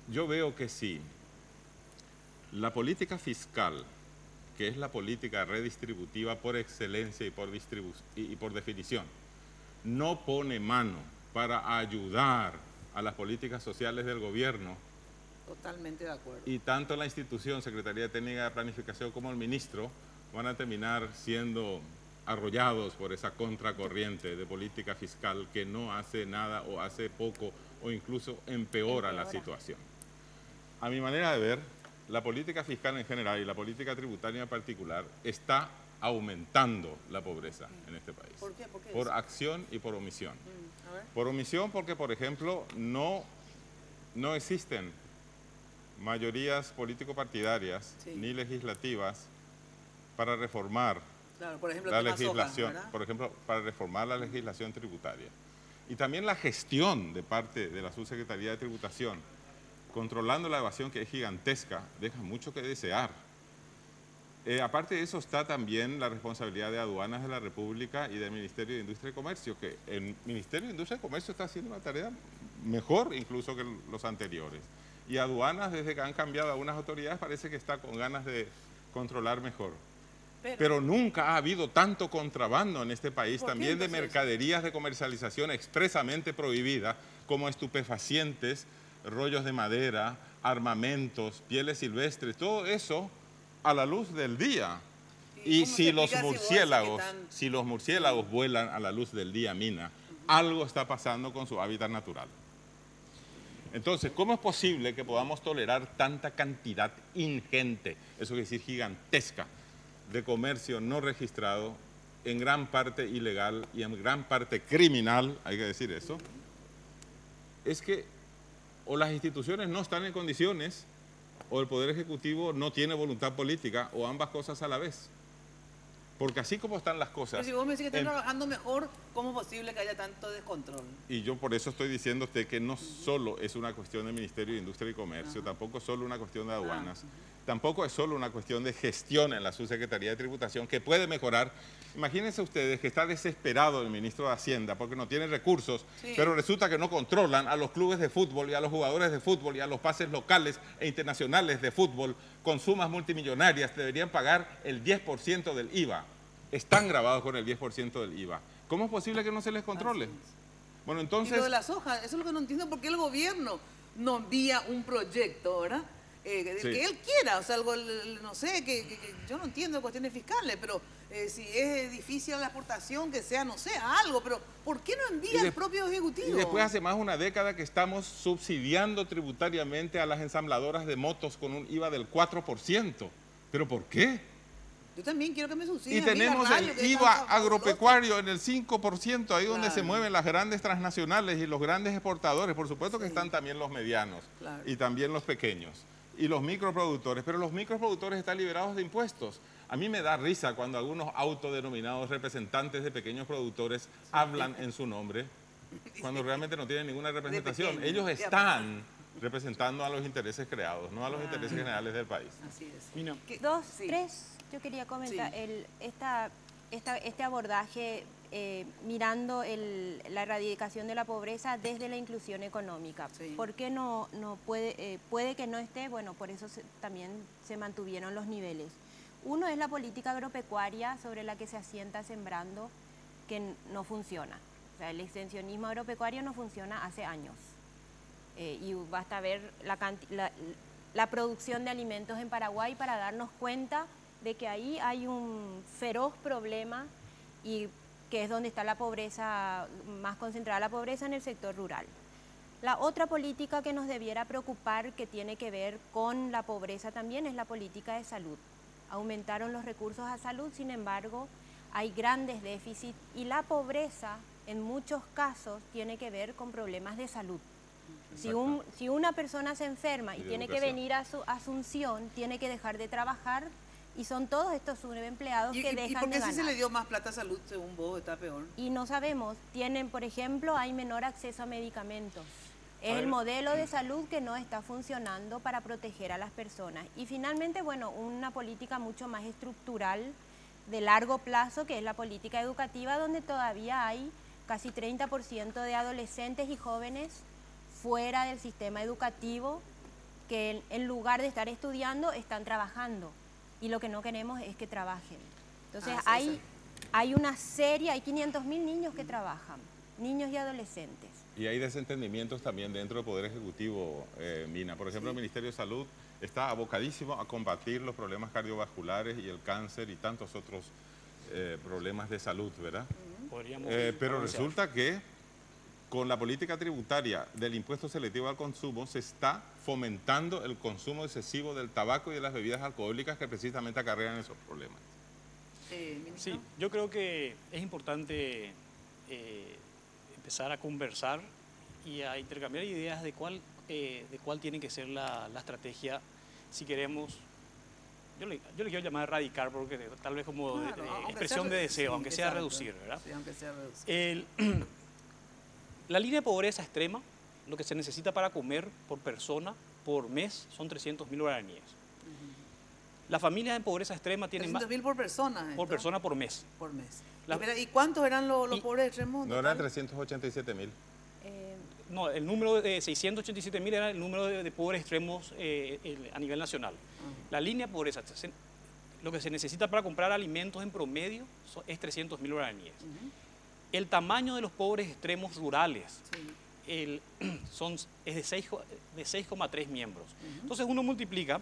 Yo veo que sí. La política fiscal, que es la política redistributiva por excelencia y por definición, no pone mano para ayudar a las políticas sociales del gobierno. Totalmente de acuerdo. Y tanto la institución, Secretaría Técnica de Planificación, como el ministro van a terminar siendo arrollados por esa contracorriente de política fiscal que no hace nada o hace poco o incluso empeora la situación. A mi manera de ver, la política fiscal en general y la política tributaria en particular está aumentando la pobreza en este país. ¿Por qué? Por acción y por omisión. Por omisión porque, por ejemplo, no existen mayorías político-partidarias ni legislativas para reformar por ejemplo, la legislación, por ejemplo, para reformar la legislación tributaria. Y también la gestión de parte de la Subsecretaría de Tributación, controlando la evasión, que es gigantesca, deja mucho que desear. Aparte de eso está también la responsabilidad de Aduanas de la República y del Ministerio de Industria y Comercio, que el Ministerio de Industria y Comercio está haciendo una tarea mejor incluso que los anteriores. Y Aduanas, desde que han cambiado algunas autoridades, parece que está con ganas de controlar mejor. Pero nunca ha habido tanto contrabando en este país, también de mercaderías de comercialización expresamente prohibida, como estupefacientes, rollos de madera, armamentos, pieles silvestres, todo eso a la luz del día. Y si los murciélagos vuelan a la luz del día, Mina, algo está pasando con su hábitat natural. Entonces, ¿cómo es posible que podamos tolerar tanta cantidad ingente, eso quiere decir gigantesca, de comercio no registrado, en gran parte ilegal y en gran parte criminal, hay que decir eso? Es que o las instituciones no están en condiciones, o el Poder Ejecutivo no tiene voluntad política, o ambas cosas a la vez. Porque así como están las cosas... Pero si vos me decís que están trabajando mejor, ¿cómo es posible que haya tanto descontrol? Y yo por eso estoy diciendo a usted que no solo es una cuestión del Ministerio de Industria y Comercio, tampoco es solo una cuestión de aduanas, tampoco es solo una cuestión de gestión en la Subsecretaría de Tributación, que puede mejorar. Imagínense ustedes que está desesperado el ministro de Hacienda porque no tiene recursos, pero resulta que no controlan a los clubes de fútbol y a los jugadores de fútbol y a los pases locales e internacionales de fútbol con sumas multimillonarias. Deberían pagar el 10% del IVA. Están grabados con el 10% del IVA. ¿Cómo es posible que no se les controle? Bueno, entonces... Y lo de las hojas, eso es lo que no entiendo, porque el gobierno no envía un proyecto, ¿verdad? Que él quiera, o sea, algo, no sé, que yo no entiendo cuestiones fiscales, pero si es difícil la exportación, que sea, no sé, algo, pero ¿por qué no envía el propio Ejecutivo? Y después hace más de una década que estamos subsidiando tributariamente a las ensambladoras de motos con un IVA del 4%. ¿Pero por qué? Yo también quiero que me subsidien. Y tenemos el IVA agropecuario en el 5%, ahí donde se mueven las grandes transnacionales y los grandes exportadores. Por supuesto que están también los medianos y también los pequeños y los microproductores, pero los microproductores están liberados de impuestos. A mí me da risa cuando algunos autodenominados representantes de pequeños productores hablan en su nombre, cuando realmente no tienen ninguna representación. Ellos están representando a los intereses creados, no a los intereses generales del país. Así es. Mina. Yo quería comentar este abordaje mirando la erradicación de la pobreza desde la inclusión económica. ¿Por qué no puede que no esté? Bueno, por eso también se mantuvieron los niveles. Uno es la política agropecuaria sobre la que se asienta Sembrando, que no funciona. O sea, el extensionismo agropecuario no funciona hace años. Y basta ver la producción de alimentos en Paraguay para darnos cuenta de que ahí hay un feroz problema y que es donde está la pobreza, más concentrada la pobreza en el sector rural. La otra política que nos debiera preocupar, que tiene que ver con la pobreza también, es la política de salud. Aumentaron los recursos a salud, sin embargo, hay grandes déficits y la pobreza en muchos casos tiene que ver con problemas de salud. Si una persona se enferma y tiene que venir a su Asunción, tiene que dejar de trabajar y son todos estos subempleados que dejan de ganar. ¿Y por qué si se le dio más plata a salud, según vos, está peor? Y no sabemos, por ejemplo, hay menor acceso a medicamentos. Es el modelo de salud que no está funcionando para proteger a las personas. Y finalmente, bueno, una política mucho más estructural de largo plazo, que es la política educativa, donde todavía hay casi 30% de adolescentes y jóvenes fuera del sistema educativo que en lugar de estar estudiando, están trabajando. Y lo que no queremos es que trabajen. Entonces hay una serie, hay 500.000 niños que trabajan, niños y adolescentes. Y hay desentendimientos también dentro del Poder Ejecutivo, Mina. Por ejemplo, el Ministerio de Salud está abocadísimo a combatir los problemas cardiovasculares y el cáncer y tantos otros problemas de salud, ¿verdad? Pero resulta que con la política tributaria del impuesto selectivo al consumo se está fomentando el consumo excesivo del tabaco y de las bebidas alcohólicas que precisamente acarrean esos problemas. Sí, yo creo que es importante empezar a conversar y a intercambiar ideas de cuál tiene que ser la estrategia si queremos. Yo le quiero llamar erradicar porque tal vez como expresión de deseo, sí, aunque sea reducir, ¿verdad? Sí, aunque sea reducir. La línea de pobreza extrema, lo que se necesita para comer por persona, por mes, son 300.000 guaraníes. La familia en pobreza extrema tiene más... 300.000 por persona. Por persona por mes. Por mes. ¿Y cuántos eran los pobres extremos? No, eran 387.000. No, el número de 687.000 era el número de pobres extremos a nivel nacional. La línea de pobreza, lo que se necesita para comprar alimentos en promedio es 300.000 guaraníes. El tamaño de los pobres extremos rurales es de 6,3 miembros. Entonces uno multiplica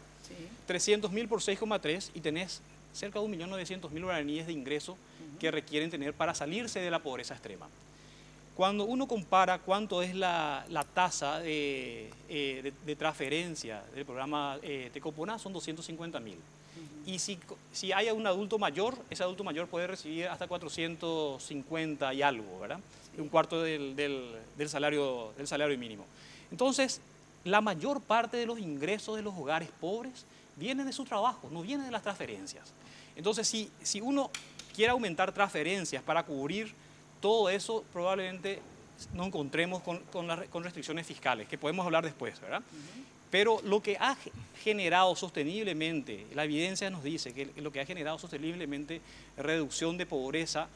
300.000 por 6,3 y tenés cerca de 1.900.000 guaraníes de ingreso que requieren tener para salirse de la pobreza extrema. Cuando uno compara cuánto es la tasa de transferencia del programa Tecoponá, son 250.000. Y si hay un adulto mayor, ese adulto mayor puede recibir hasta 450 y algo, ¿verdad? Un cuarto del salario mínimo. Entonces, la mayor parte de los ingresos de los hogares pobres vienen de su trabajo, no vienen de las transferencias. Entonces, si uno quiere aumentar transferencias para cubrir todo eso, probablemente nos encontremos con restricciones fiscales, que podemos hablar después, ¿verdad? Pero lo que ha generado sosteniblemente, la evidencia nos dice que lo que ha generado sosteniblemente reducción de pobreza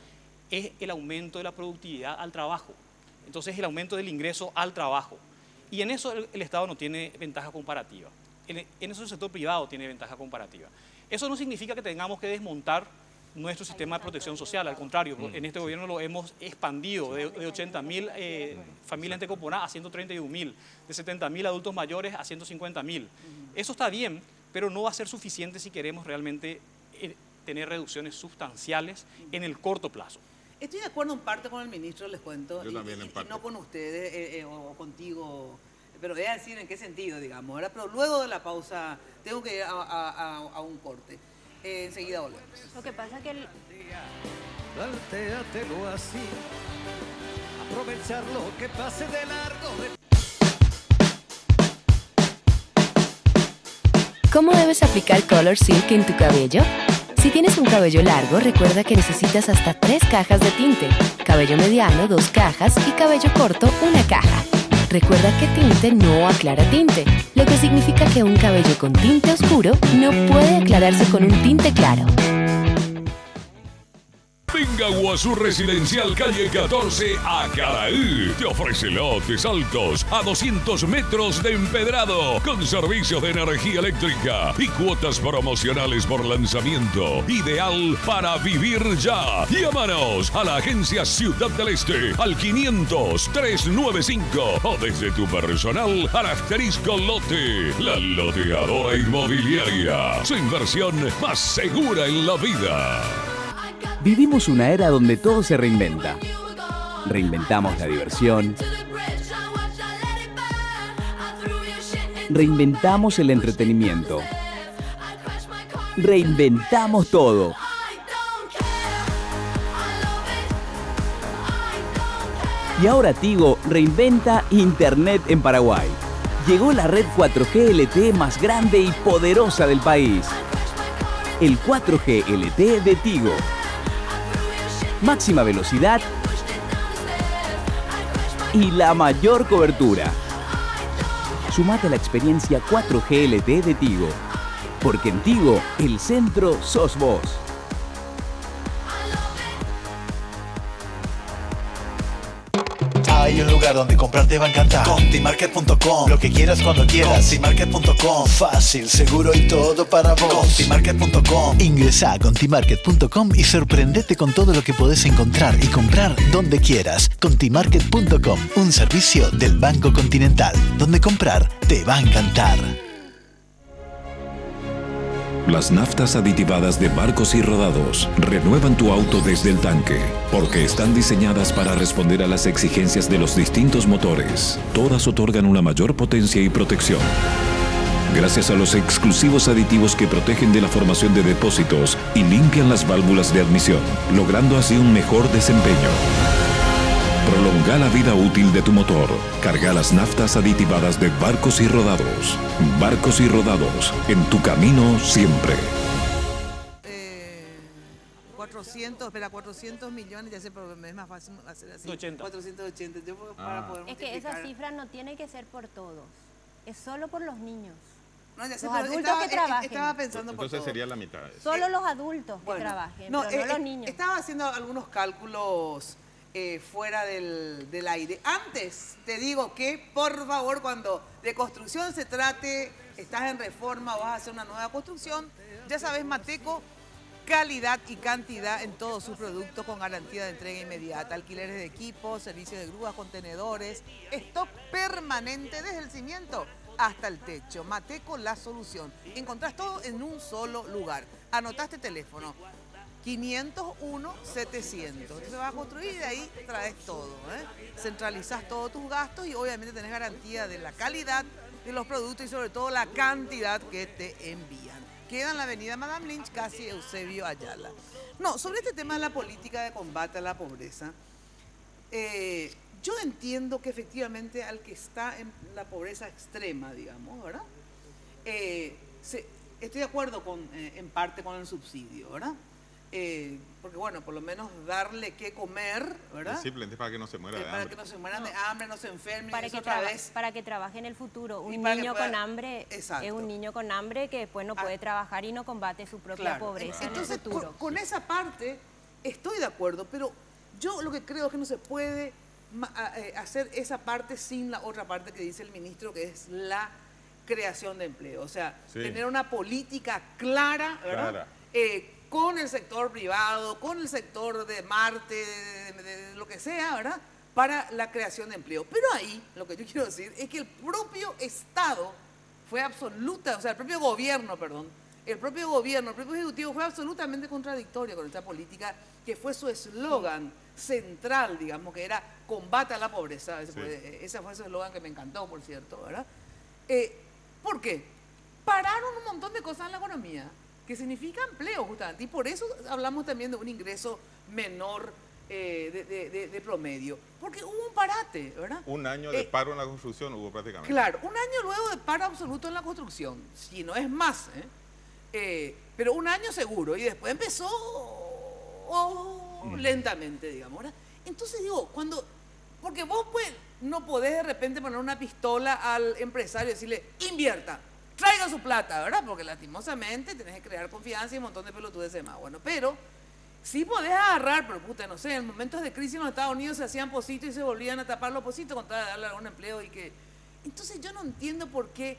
es el aumento de la productividad al trabajo. Entonces, el aumento del ingreso al trabajo. Y en eso el Estado no tiene ventaja comparativa. En eso el sector privado tiene ventaja comparativa. Eso no significa que tengamos que desmontar nuestro sistema de protección social, al contrario, en este gobierno lo hemos expandido de 80.000 familias en Tecoponá a 131.000, de 70.000 adultos mayores a 150.000. Eso está bien, pero no va a ser suficiente si queremos realmente tener reducciones sustanciales en el corto plazo. Estoy de acuerdo en parte con el ministro, les cuento, Yo también en parte. Y no con ustedes o contigo, pero voy a decir en qué sentido, digamos, ¿verdad? Pero luego de la pausa tengo que ir a un corte. Enseguida volvemos. Lo que pasa es que Plantéatelo así, aprovechar lo que pase de largo. ¿Cómo debes aplicar Color Silk en tu cabello? Si tienes un cabello largo, recuerda que necesitas hasta 3 cajas de tinte. Cabello mediano, 2 cajas y cabello corto, 1 caja. Recuerda que tinte no aclara tinte, lo que significa que un cabello con tinte oscuro no puede aclararse con un tinte claro. Venga Guazú Residencial Calle 14 a Caraí. Te ofrece lotes altos a 200 metros de empedrado con servicios de energía eléctrica y cuotas promocionales por lanzamiento. Ideal para vivir ya. Llámanos a la agencia Ciudad del Este al 500-395 o desde tu personal al asterisco lote. La loteadora inmobiliaria. Su inversión más segura en la vida. Vivimos una era donde todo se reinventa. Reinventamos la diversión. Reinventamos el entretenimiento. Reinventamos todo. Y ahora Tigo reinventa Internet en Paraguay. Llegó la red 4G LTE más grande y poderosa del país. El 4G LTE de Tigo. Máxima velocidad y la mayor cobertura. Sumate a la experiencia 4G LTE de Tigo, porque en Tigo el centro sos vos. hay un lugar donde comprar te va a encantar. Contimarket.com, lo que quieras cuando quieras. Contimarket.com, fácil, seguro y todo para vos. Contimarket.com. Ingresa a Contimarket.com y sorprendete con todo lo que podés encontrar y comprar donde quieras. Contimarket.com, un servicio del Banco Continental, donde comprar te va a encantar. Las naftas aditivadas de Barcos y Rodados renuevan tu auto desde el tanque, porque están diseñadas para responder a las exigencias de los distintos motores. Todas otorgan una mayor potencia y protección. Gracias a los exclusivos aditivos que protegen de la formación de depósitos y limpian las válvulas de admisión, logrando así un mejor desempeño. Prolonga la vida útil de tu motor. Carga las naftas aditivadas de Barcos y Rodados. Barcos y Rodados, en tu camino siempre. 400 millones, ya sé, pero es más fácil hacer así. 80. 480. Yo para poder es que esa cifra no tiene que ser por todos, es solo por los niños. No, ya sé, los adultos que trabajen. Estaba pensando por Entonces todo. sería la mitad. Solo los adultos que trabajen, pero no los niños. Estaba haciendo algunos cálculos fuera del aire. Antes te digo que, por favor, cuando de construcción se trate, estás en reforma o vas a hacer una nueva construcción, ya sabes, Mateco, calidad y cantidad en todos sus productos con garantía de entrega inmediata, alquileres de equipos, servicios de grúas, contenedores, stock permanente desde el cimiento hasta el techo. Mateco, la solución. Encontrás todo en un solo lugar. Anotaste teléfono 501-700. Entonces vas a construir y de ahí traes todo, Centralizás todos tus gastos y obviamente tenés garantía de la calidad de los productos y sobre todo la cantidad que te envían. Queda en la avenida Madame Lynch, casi Eusebio Ayala. No, sobre este tema de la política de combate a la pobreza, yo entiendo que efectivamente al que está en la pobreza extrema, digamos, ¿verdad? Estoy de acuerdo en parte con el subsidio, ¿verdad? Porque bueno, por lo menos darle qué comer, ¿verdad? Simplemente para que no se muera de hambre. Para que no se mueran de hambre, no se enfermen. Para que trabaje en el futuro. Un niño con hambre es un niño con hambre que después no puede trabajar y no combate su propia pobreza en el futuro. Con esa parte estoy de acuerdo, pero yo lo que creo es que no se puede hacer esa parte sin la otra parte que dice el ministro, que es la creación de empleo. O sea, tener una política clara, ¿verdad? Con el sector privado, con el sector de Marte, de lo que sea, ¿verdad? Para la creación de empleo. Pero ahí, lo que yo quiero decir es que el propio Estado fue el propio gobierno, el propio ejecutivo fue absolutamente contradictorio con esta política, que fue su eslogan central, digamos, que era combate a la pobreza. Ese fue su eslogan que me encantó, por cierto, ¿verdad? ¿Por qué? Pararon un montón de cosas en la economía que significa empleo, justamente, y por eso hablamos también de un ingreso menor de promedio, porque hubo un parate, ¿verdad? Un año de paro en la construcción hubo prácticamente. Claro, un año luego de paro absoluto en la construcción, si no es más, pero un año seguro, y después empezó lentamente, digamos, ¿verdad? Entonces digo, porque vos pues no podés de repente poner una pistola al empresario y decirle, invierta, traiga su plata, ¿verdad? Porque lastimosamente tenés que crear confianza y un montón de pelotudes más. Bueno, pero sí podés agarrar, pero puta, no sé, en momentos de crisis en los Estados Unidos se hacían pocitos y se volvían a tapar los pocitos con tal de darle algún empleo y que... Entonces yo no entiendo por qué,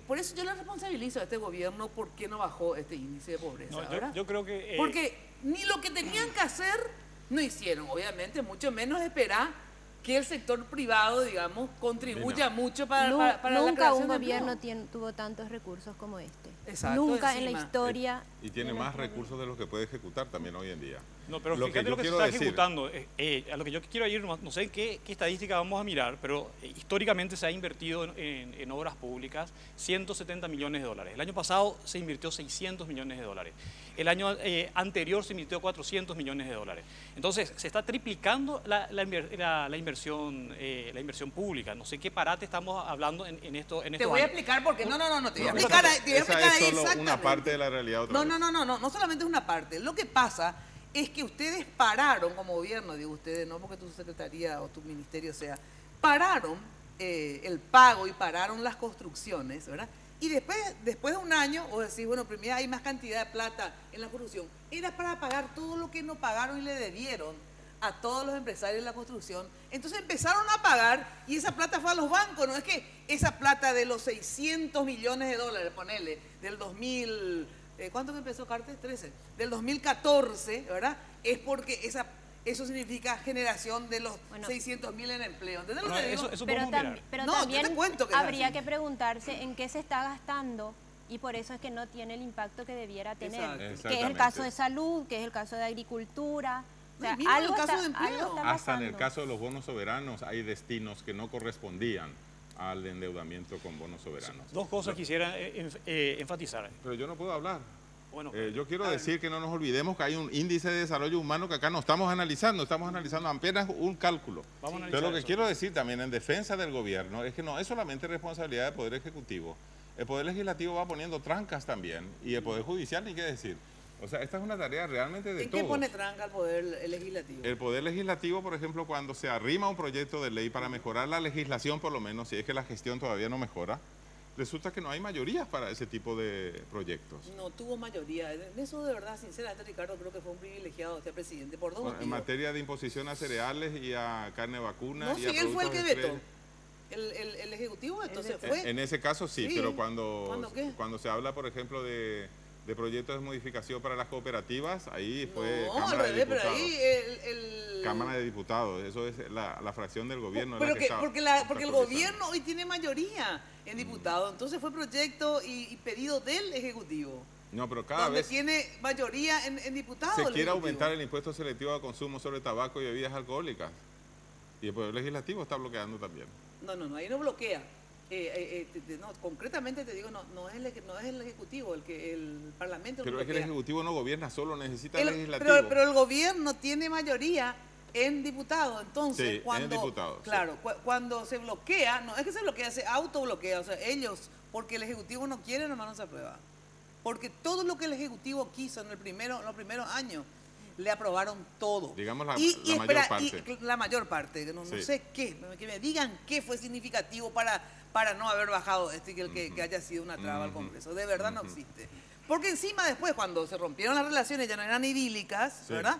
por eso yo le responsabilizo a este gobierno por qué no bajó este índice de pobreza, ¿verdad? Yo creo que... Porque ni lo que tenían que hacer no hicieron, obviamente, mucho menos esperar que el sector privado, digamos, contribuya mucho para la creación de empleo. Nunca un gobierno tuvo tantos recursos como este. Exacto, nunca en la historia. Y tiene más recursos de los que puede ejecutar también hoy en día. No, pero fíjate lo que se está ejecutando. A lo que yo quiero ir, no sé qué estadística vamos a mirar, pero históricamente se ha invertido en obras públicas 170 millones de dólares. El año pasado se invirtió 600 millones de dólares. El año anterior se invirtió 400 millones de dólares. Entonces, se está triplicando la inversión pública. No sé qué parate estamos hablando en esto. Te voy a explicar porque te voy a explicar ahí. Esa es solo una parte de la realidad. No solamente es una parte. Lo que pasa es que ustedes pararon como gobierno, digo ustedes, no porque tu secretaría o tu ministerio pararon el pago y pararon las construcciones, ¿verdad? Y después de un año, vos decís, bueno, primero hay más cantidad de plata en la construcción. Era para pagar todo lo que no pagaron y le debieron a todos los empresarios de la construcción. Entonces empezaron a pagar y esa plata fue a los bancos. No es que esa plata de los 600 millones de dólares, ponele, del 2000, ¿cuánto que empezó Cartes? 13. Del 2014, ¿verdad? Es porque eso significa generación de los 600.000 en empleo. ¿Entendés lo que digo? Pero no, también te cuento que habría que preguntarse en qué se está gastando y por eso es que no tiene el impacto que debiera tener. Que es el caso de salud, que es el caso de agricultura. O sea, algo está pasando. Hasta en el caso de los bonos soberanos hay destinos que no correspondían al endeudamiento con bonos soberanos. Dos cosas quisiera enfatizar. Pero yo no puedo hablar. Bueno, yo quiero decir que no nos olvidemos que hay un índice de desarrollo humano que acá no estamos analizando apenas un cálculo. Pero lo que quiero decir también en defensa del gobierno es que no es solamente responsabilidad del Poder Ejecutivo. El Poder Legislativo va poniendo trancas también y el Poder Judicial ni qué decir. O sea, esta es una tarea realmente de todos. ¿En qué pone tranca el Poder Legislativo? El Poder Legislativo, por ejemplo, cuando se arrima un proyecto de ley para mejorar la legislación, por lo menos, si es que la gestión todavía no mejora, resulta que no hay mayorías para ese tipo de proyectos. No tuvo mayoría. En eso, de verdad, sinceramente, Ricardo, creo que fue un privilegiado este presidente por dos motivos. En materia de imposición a cereales y a carne vacuna. No, y sí, a él fue el que vetó. vetó. El Ejecutivo entonces fue. En ese caso sí, pero cuando qué? se habla, por ejemplo, de proyectos de modificación para las cooperativas, ahí fue no, Cámara de Diputados. Pero ahí Cámara de Diputados, eso es la fracción del gobierno. Porque el gobierno hoy tiene mayoría en diputados, entonces fue proyecto y pedido del Ejecutivo. No, pero cada vez tiene mayoría en diputados. Se quiere aumentar el impuesto selectivo de consumo sobre tabaco y bebidas alcohólicas. Y el Poder Legislativo está bloqueando también. No, ahí no bloquea. No, concretamente te digo, no es el Ejecutivo, el Parlamento. Pero es que el Ejecutivo no gobierna solo, necesita el Legislativo. Pero el gobierno tiene mayoría en diputados, entonces sí, cuando, en diputados, claro, cuando se bloquea, no es que se bloquea, se autobloquea, o sea, ellos, porque el Ejecutivo no quiere, nomás no se aprueba. Porque todo lo que el Ejecutivo quiso en los primeros años, le aprobaron todo. Digamos mayor parte. La mayor parte, que no sé qué, que me digan qué fue significativo para no haber bajado que haya sido una traba al Congreso. De verdad no existe. Porque encima después, cuando se rompieron las relaciones, ya no eran idílicas, ¿verdad?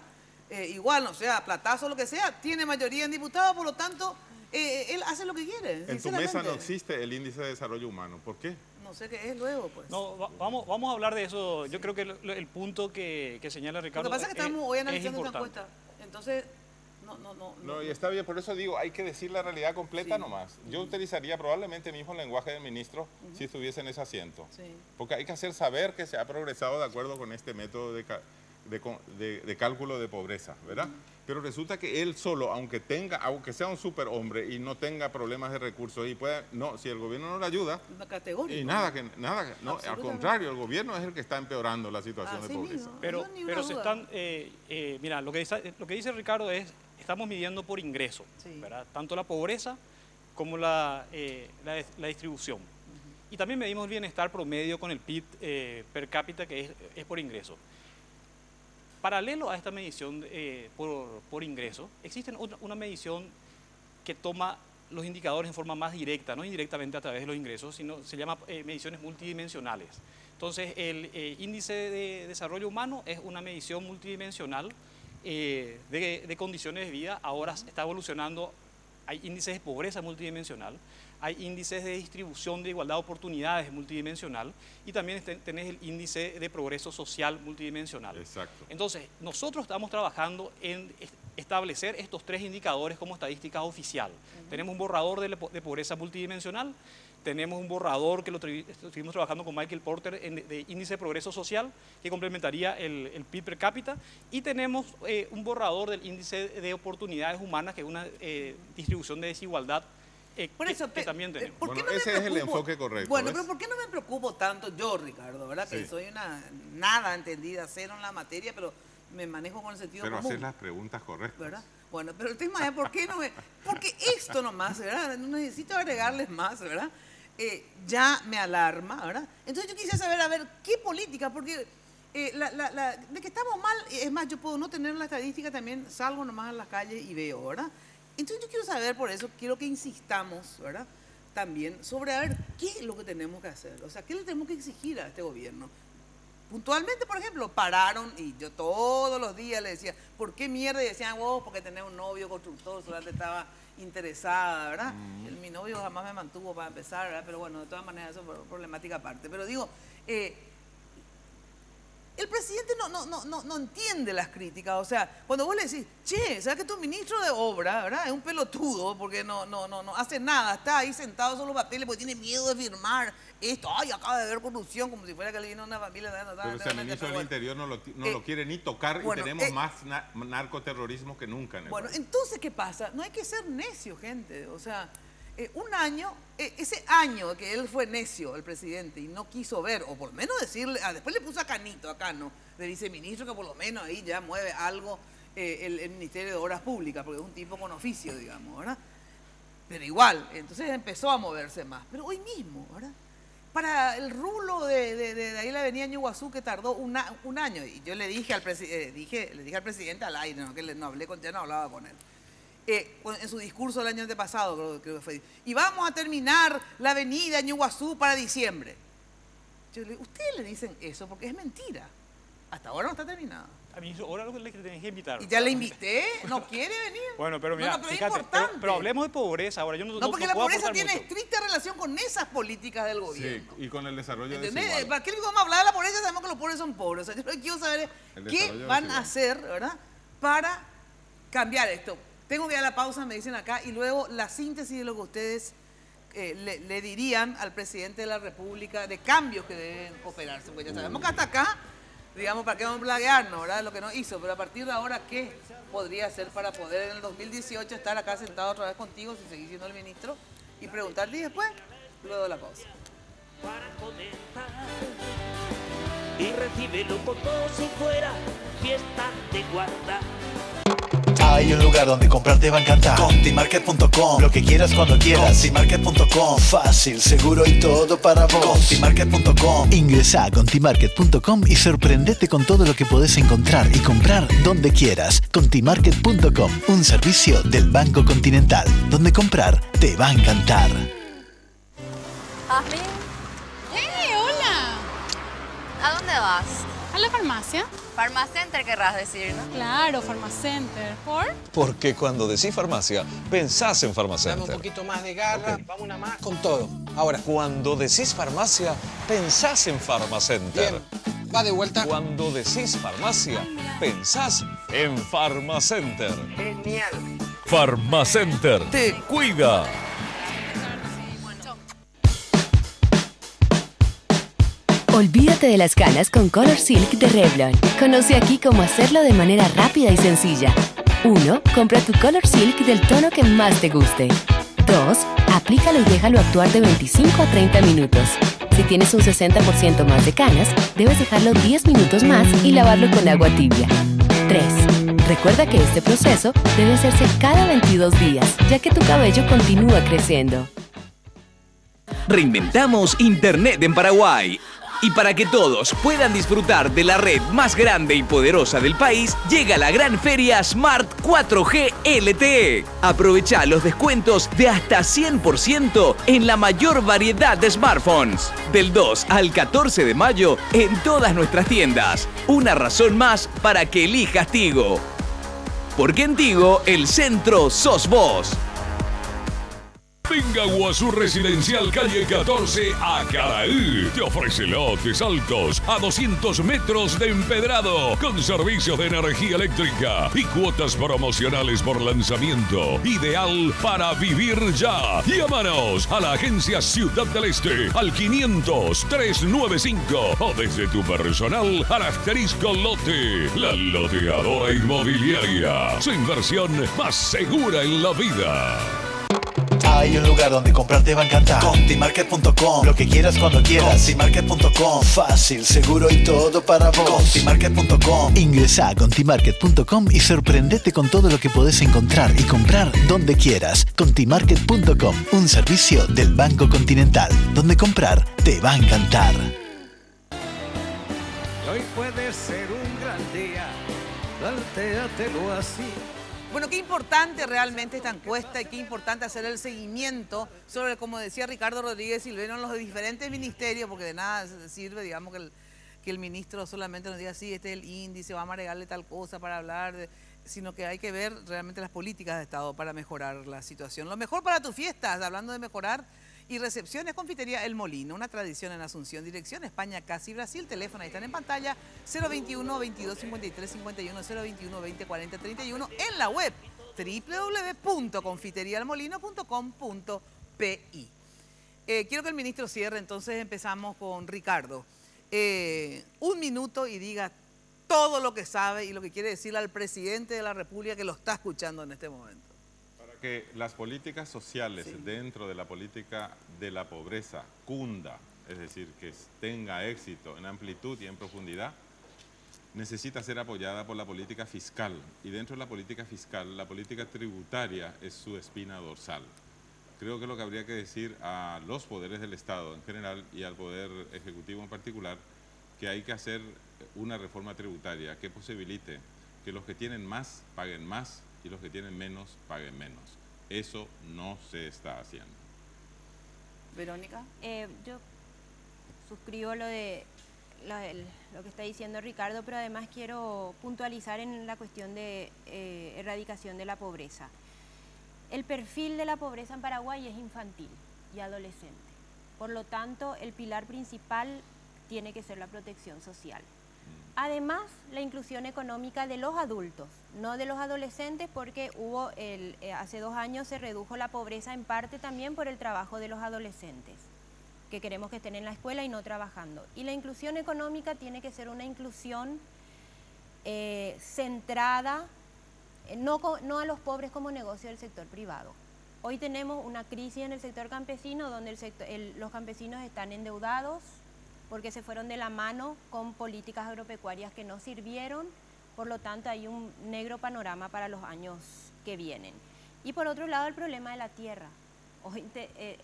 Igual, o sea, platazo, lo que sea, tiene mayoría en diputados, por lo tanto, él hace lo que quiere. En tu mesa no existe el índice de desarrollo humano. ¿Por qué? No sé qué es luego, pues. No, vamos a hablar de eso. Yo creo que el punto que señala Ricardo lo que pasa es que estamos hoy analizando esta encuesta. Entonces, no, y está bien, por eso digo, hay que decir la realidad completa nomás. Yo utilizaría probablemente el mismo lenguaje del ministro si estuviese en ese asiento. Porque hay que hacer saber que se ha progresado de acuerdo con este método de cálculo de pobreza, ¿verdad? Pero resulta que él solo, aunque sea un superhombre y no tenga problemas de recursos y pueda, si el gobierno no le ayuda, y nada, no, al contrario, el gobierno es el que está empeorando la situación de pobreza. Pero se están, mira, lo que dice Ricardo es, estamos midiendo por ingreso, ¿verdad? Tanto la pobreza como la distribución. Y también medimos el bienestar promedio con el PIB per cápita, que es por ingreso. Paralelo a esta medición por ingreso, existe una medición que toma los indicadores en forma más directa, no indirectamente a través de los ingresos, sino se llama mediciones multidimensionales. Entonces, el índice de desarrollo humano es una medición multidimensional de condiciones de vida. Ahora está evolucionando, hay índices de pobreza multidimensional, hay índices de distribución de igualdad de oportunidades multidimensional y también tenés el índice de progreso social multidimensional. Exacto. Entonces, nosotros estamos trabajando en establecer estos tres indicadores como estadística oficial. Tenemos un borrador de pobreza multidimensional, tenemos un borrador que lo estuvimos trabajando con Michael Porter de índice de progreso social, que complementaría el PIB per cápita, y tenemos un borrador del índice de oportunidades humanas, que es una distribución de desigualdad por eso, que también tenemos. Ese es el enfoque correcto. Bueno, pero ¿por qué no me preocupo tanto yo, Ricardo? ¿Verdad? Que soy una nada entendida, cero en la materia, pero me manejo con el sentido común. Pero hacer las preguntas correctas. ¿Verdad? Bueno, pero el tema es ¿por qué no me...? Porque esto nomás, ¿verdad? No necesito agregarles más, ¿verdad? Ya me alarma, ¿verdad? Entonces yo quisiera saber, a ver, ¿qué política? Porque de que estamos mal, es más, yo puedo no tener la estadística, también salgo nomás a las calles y veo, ¿verdad? Entonces yo quiero saber, por eso quiero que insistamos, ¿verdad? También sobre a ver qué es lo que tenemos que hacer, o sea, qué le tenemos que exigir a este gobierno. puntualmente, por ejemplo, pararon y yo todos los días le decía, ¿por qué mierda? Y decían, vos, porque tenés un novio constructor, solamente estaba interesada, ¿verdad? Mi novio jamás me mantuvo para empezar, ¿verdad? Pero bueno, de todas maneras eso es problemática aparte. Pero digo, el presidente no entiende las críticas. O sea, cuando vos le decís, che, ¿sabes que tu ministro de obra, ¿verdad? Es un pelotudo porque no hace nada, está ahí sentado sobre los papeles porque tiene miedo de firmar esto. Ay, acaba de haber corrupción, como si fuera que le vino a una familia. Pero el ministro del Interior no lo quiere ni tocar, bueno, y tenemos más narcoterrorismo que nunca en el país. Entonces, ¿qué pasa? No hay que ser necio, gente. O sea, un año, ese año que él fue necio, el presidente, y no quiso ver, o por lo menos decirle, después le puso a Canito, acá no, le dice ministro que por lo menos ahí ya mueve algo el Ministerio de Obras Públicas, porque es un tipo con oficio, digamos, ¿verdad? Pero igual, entonces empezó a moverse más. Pero hoy mismo, ¿verdad? Para el rulo de ahí la avenida Ñuguazú, que tardó un año, y yo le dije al presidente al aire, ¿no? Que no hablé ya no hablaba con él. En su discurso del año antepasado, creo que fue, y vamos a terminar la avenida Ñuguazú para diciembre. Ustedes le dicen eso porque es mentira. Hasta ahora no está terminada. A mí ahora lo que le tenés que invitar. Y ya le invité, no quiere venir. Bueno, pero mira, pero fíjate, pero hablemos de pobreza ahora. Yo no porque la pobreza tiene mucho. Estricta relación con esas políticas del gobierno. Sí, y con el desarrollo desigual. ¿Para qué vamos a hablar de la pobreza? Sabemos que los pobres son pobres. O sea, yo lo que quiero saber es qué van a hacer, ¿verdad? Para cambiar esto. Tengo que ir a la pausa, me dicen acá, y luego la síntesis de lo que ustedes le dirían al presidente de la República de cambios que deben operarse. Porque ya sabemos que hasta acá, digamos, para qué vamos a plaguearnos, ¿verdad? Lo que no hizo, pero a partir de ahora, ¿qué podría hacer para poder en el 2018 estar acá sentado otra vez contigo, si seguís siendo el ministro, y preguntarle y después, luego de la pausa? Para comentar y recíbelo como si fuera fiesta de guarda. Hay un lugar donde comprar te va a encantar. Contimarket.com, lo que quieras cuando quieras. Contimarket.com, fácil, seguro y todo para vos. Contimarket.com. Ingresa a Contimarket.com y sorprendete con todo lo que podés encontrar y comprar donde quieras. Contimarket.com, un servicio del Banco Continental, donde comprar te va a encantar. ¿Asmi? Hola. ¿A dónde vas? ¿A la farmacia? Farmacenter querrás decir, ¿no? Claro, Farmacenter. ¿Por? Porque cuando decís farmacia, pensás en Farmacenter. Dame un poquito más de garra, vamos una más con todo. Ahora. Cuando decís farmacia, pensás en Farmacenter. Bien, va de vuelta. Cuando decís farmacia, pensás en Farmacenter. Genial. Farmacenter te cuida. Olvídate de las canas con Color Silk de Revlon. Conoce aquí cómo hacerlo de manera rápida y sencilla. 1. Compra tu Color Silk del tono que más te guste. 2. Aplícalo y déjalo actuar de 25 a 30 minutos. Si tienes un 60% más de canas, debes dejarlo 10 minutos más y lavarlo con agua tibia. 3. Recuerda que este proceso debe hacerse cada 22 días, ya que tu cabello continúa creciendo. Reinventamos Internet en Paraguay. Y para que todos puedan disfrutar de la red más grande y poderosa del país, llega la gran feria Smart 4G LTE. Aprovecha los descuentos de hasta 100% en la mayor variedad de smartphones. Del 2 al 14 de mayo en todas nuestras tiendas. Una razón más para que elijas Tigo. Porque en Tigo, el centro sos vos. Venga Guazú Residencial Calle 14 a Caraí. Te ofrece lotes altos a 200 metros de empedrado con servicios de energía eléctrica y cuotas promocionales por lanzamiento. Ideal para vivir ya. Llámanos a la agencia Ciudad del Este al 500-395 o desde tu personal al asterisco lote. La loteadora inmobiliaria. Su inversión más segura en la vida. Hay un lugar donde comprar te va a encantar. Contimarket.com, lo que quieras cuando quieras. Contimarket.com, fácil, seguro y todo para vos. Contimarket.com. Ingresa a Contimarket.com y sorprendete con todo lo que podés encontrar y comprar donde quieras. Contimarket.com, un servicio del Banco Continental, donde comprar te va a encantar. Hoy puede ser un gran día, plantéatelo así. Bueno, qué importante realmente esta encuesta y qué importante hacer el seguimiento sobre, como decía Ricardo Rodríguez Silveno, en los diferentes ministerios, porque de nada sirve, digamos, que que el ministro solamente nos diga, sí, este es el índice, vamos a agregarle tal cosa para hablar, sino que hay que ver realmente las políticas de Estado para mejorar la situación. Lo mejor para tus fiestas, hablando de mejorar, y recepciones, Confitería El Molino, una tradición en Asunción, dirección España, casi Brasil, teléfono, ahí están en pantalla, 021 22 53 51, 021 20 40 31, en la web www.confiterialmolino.com.pi. Quiero que el ministro cierre, entonces empezamos con Ricardo. 1 minuto y diga todo lo que sabe y lo que quiere decirle al presidente de la República que lo está escuchando en este momento. Para que las políticas sociales dentro de la política de la pobreza cunda, es decir, que tenga éxito en amplitud y en profundidad, necesita ser apoyada por la política fiscal. Y dentro de la política fiscal, la política tributaria es su espina dorsal. Creo que lo que habría que decir a los poderes del Estado en general y al Poder Ejecutivo en particular, que hay que hacer una reforma tributaria que posibilite que los que tienen más paguen más y los que tienen menos paguen menos. Eso no se está haciendo. Verónica. Yo suscribo lo que está diciendo Ricardo, pero además quiero puntualizar en la cuestión de erradicación de la pobreza. El perfil de la pobreza en Paraguay es infantil y adolescente. Por lo tanto, el pilar principal tiene que ser la protección social. Además, la inclusión económica de los adultos, no de los adolescentes, porque hace 2 años se redujo la pobreza en parte también por el trabajo de los adolescentes, que queremos que estén en la escuela y no trabajando. Y la inclusión económica tiene que ser una inclusión centrada, no a los pobres como negocio del sector privado. Hoy tenemos una crisis en el sector campesino donde los campesinos están endeudados porque se fueron de la mano con políticas agropecuarias que no sirvieron, por lo tanto hay un negro panorama para los años que vienen. Y por otro lado, el problema de la tierra. Hoy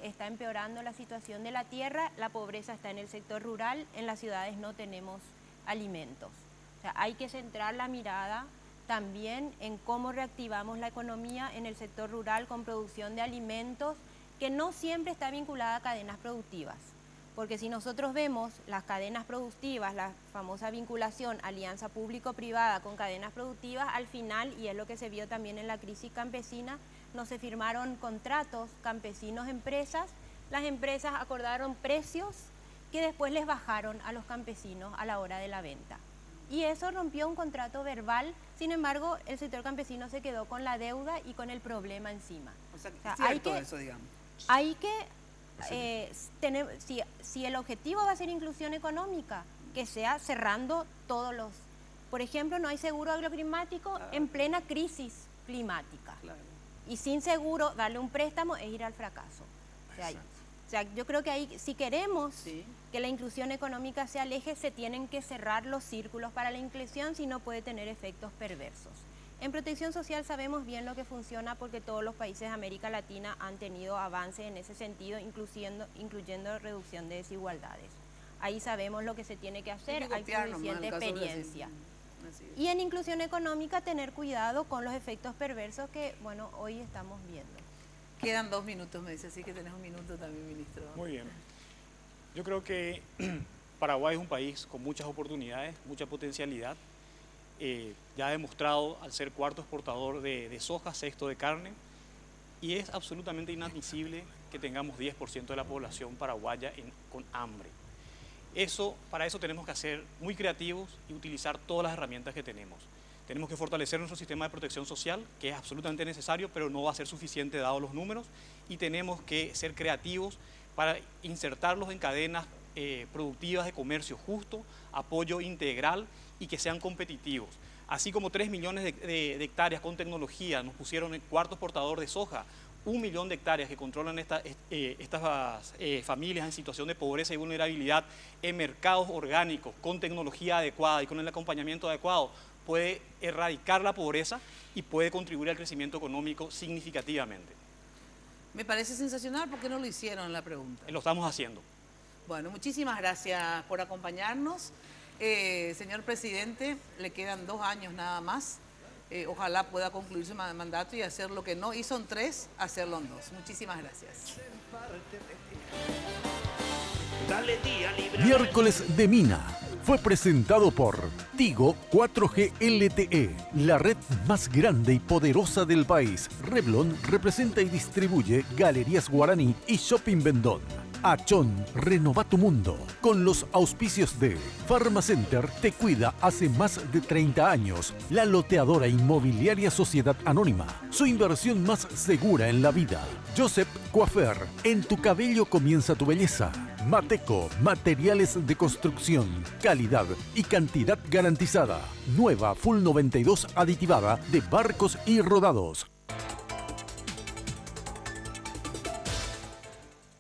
está empeorando la situación de la tierra, la pobreza está en el sector rural, en las ciudades no tenemos alimentos. O sea, hay que centrar la mirada también en cómo reactivamos la economía en el sector rural con producción de alimentos que no siempre está vinculada a cadenas productivas. Porque si nosotros vemos las cadenas productivas, la famosa vinculación, alianza público-privada con cadenas productivas, al final, y es lo que se vio también en la crisis campesina, no se firmaron contratos campesinos-empresas, las empresas acordaron precios que después les bajaron a los campesinos a la hora de la venta. Y eso rompió un contrato verbal, sin embargo, el sector campesino se quedó con la deuda y con el problema encima. O sea eso, digamos. Hay que si el objetivo va a ser inclusión económica, que sea cerrando todos los... Por ejemplo, no hay seguro agroclimático en plena crisis climática. Y sin seguro, darle un préstamo es ir al fracaso. O sea, yo creo que ahí, si queremos que la inclusión económica sea el eje, se tienen que cerrar los círculos para la inclusión, si no puede tener efectos perversos. En protección social sabemos bien lo que funciona porque todos los países de América Latina han tenido avances en ese sentido, incluyendo reducción de desigualdades. Ahí sabemos lo que se tiene que hacer, hay suficiente experiencia. Y en inclusión económica tener cuidado con los efectos perversos que, bueno, hoy estamos viendo. Quedan 2 minutos, me dice, así que tenés 1 minuto también, ministro. Muy bien. Yo creo que Paraguay es un país con muchas oportunidades, mucha potencialidad. Ya ha demostrado al ser 4º exportador de soja, 6º de carne, y es absolutamente inadmisible que tengamos 10% de la población paraguaya con hambre. Para eso tenemos que ser muy creativos y utilizar todas las herramientas que tenemos. Tenemos que fortalecer nuestro sistema de protección social, que es absolutamente necesario, pero no va a ser suficiente dados los números, y tenemos que ser creativos para insertarlos en cadenas productivas de comercio justo, apoyo integral y que sean competitivos. Así como 3 millones de hectáreas con tecnología nos pusieron en 4º exportador de soja, 1 millón de hectáreas que controlan estas familias en situación de pobreza y vulnerabilidad en mercados orgánicos, con tecnología adecuada y con el acompañamiento adecuado, puede erradicar la pobreza y puede contribuir al crecimiento económico significativamente. Me parece sensacional, ¿por qué no lo hicieron en la pregunta? Lo estamos haciendo. Bueno, muchísimas gracias por acompañarnos. Señor presidente, le quedan 2 años nada más. Ojalá pueda concluir su mandato y hacer lo que no hizo en 3, hacerlo en 2. Muchísimas gracias. Miércoles de Mina. fue presentado por Tigo 4G LTE, la red más grande y poderosa del país. Revlon representa y distribuye Galerías Guaraní y Shopping Vendón. Achón, renova tu mundo. Con los auspicios de Pharmacenter, te cuida hace más de 30 años. La loteadora inmobiliaria Sociedad Anónima, su inversión más segura en la vida. Joseph Coiffeur, en tu cabello comienza tu belleza. Mateco, materiales de construcción, calidad y cantidad garantizada. Nueva Full 92 aditivada de Barcos y Rodados.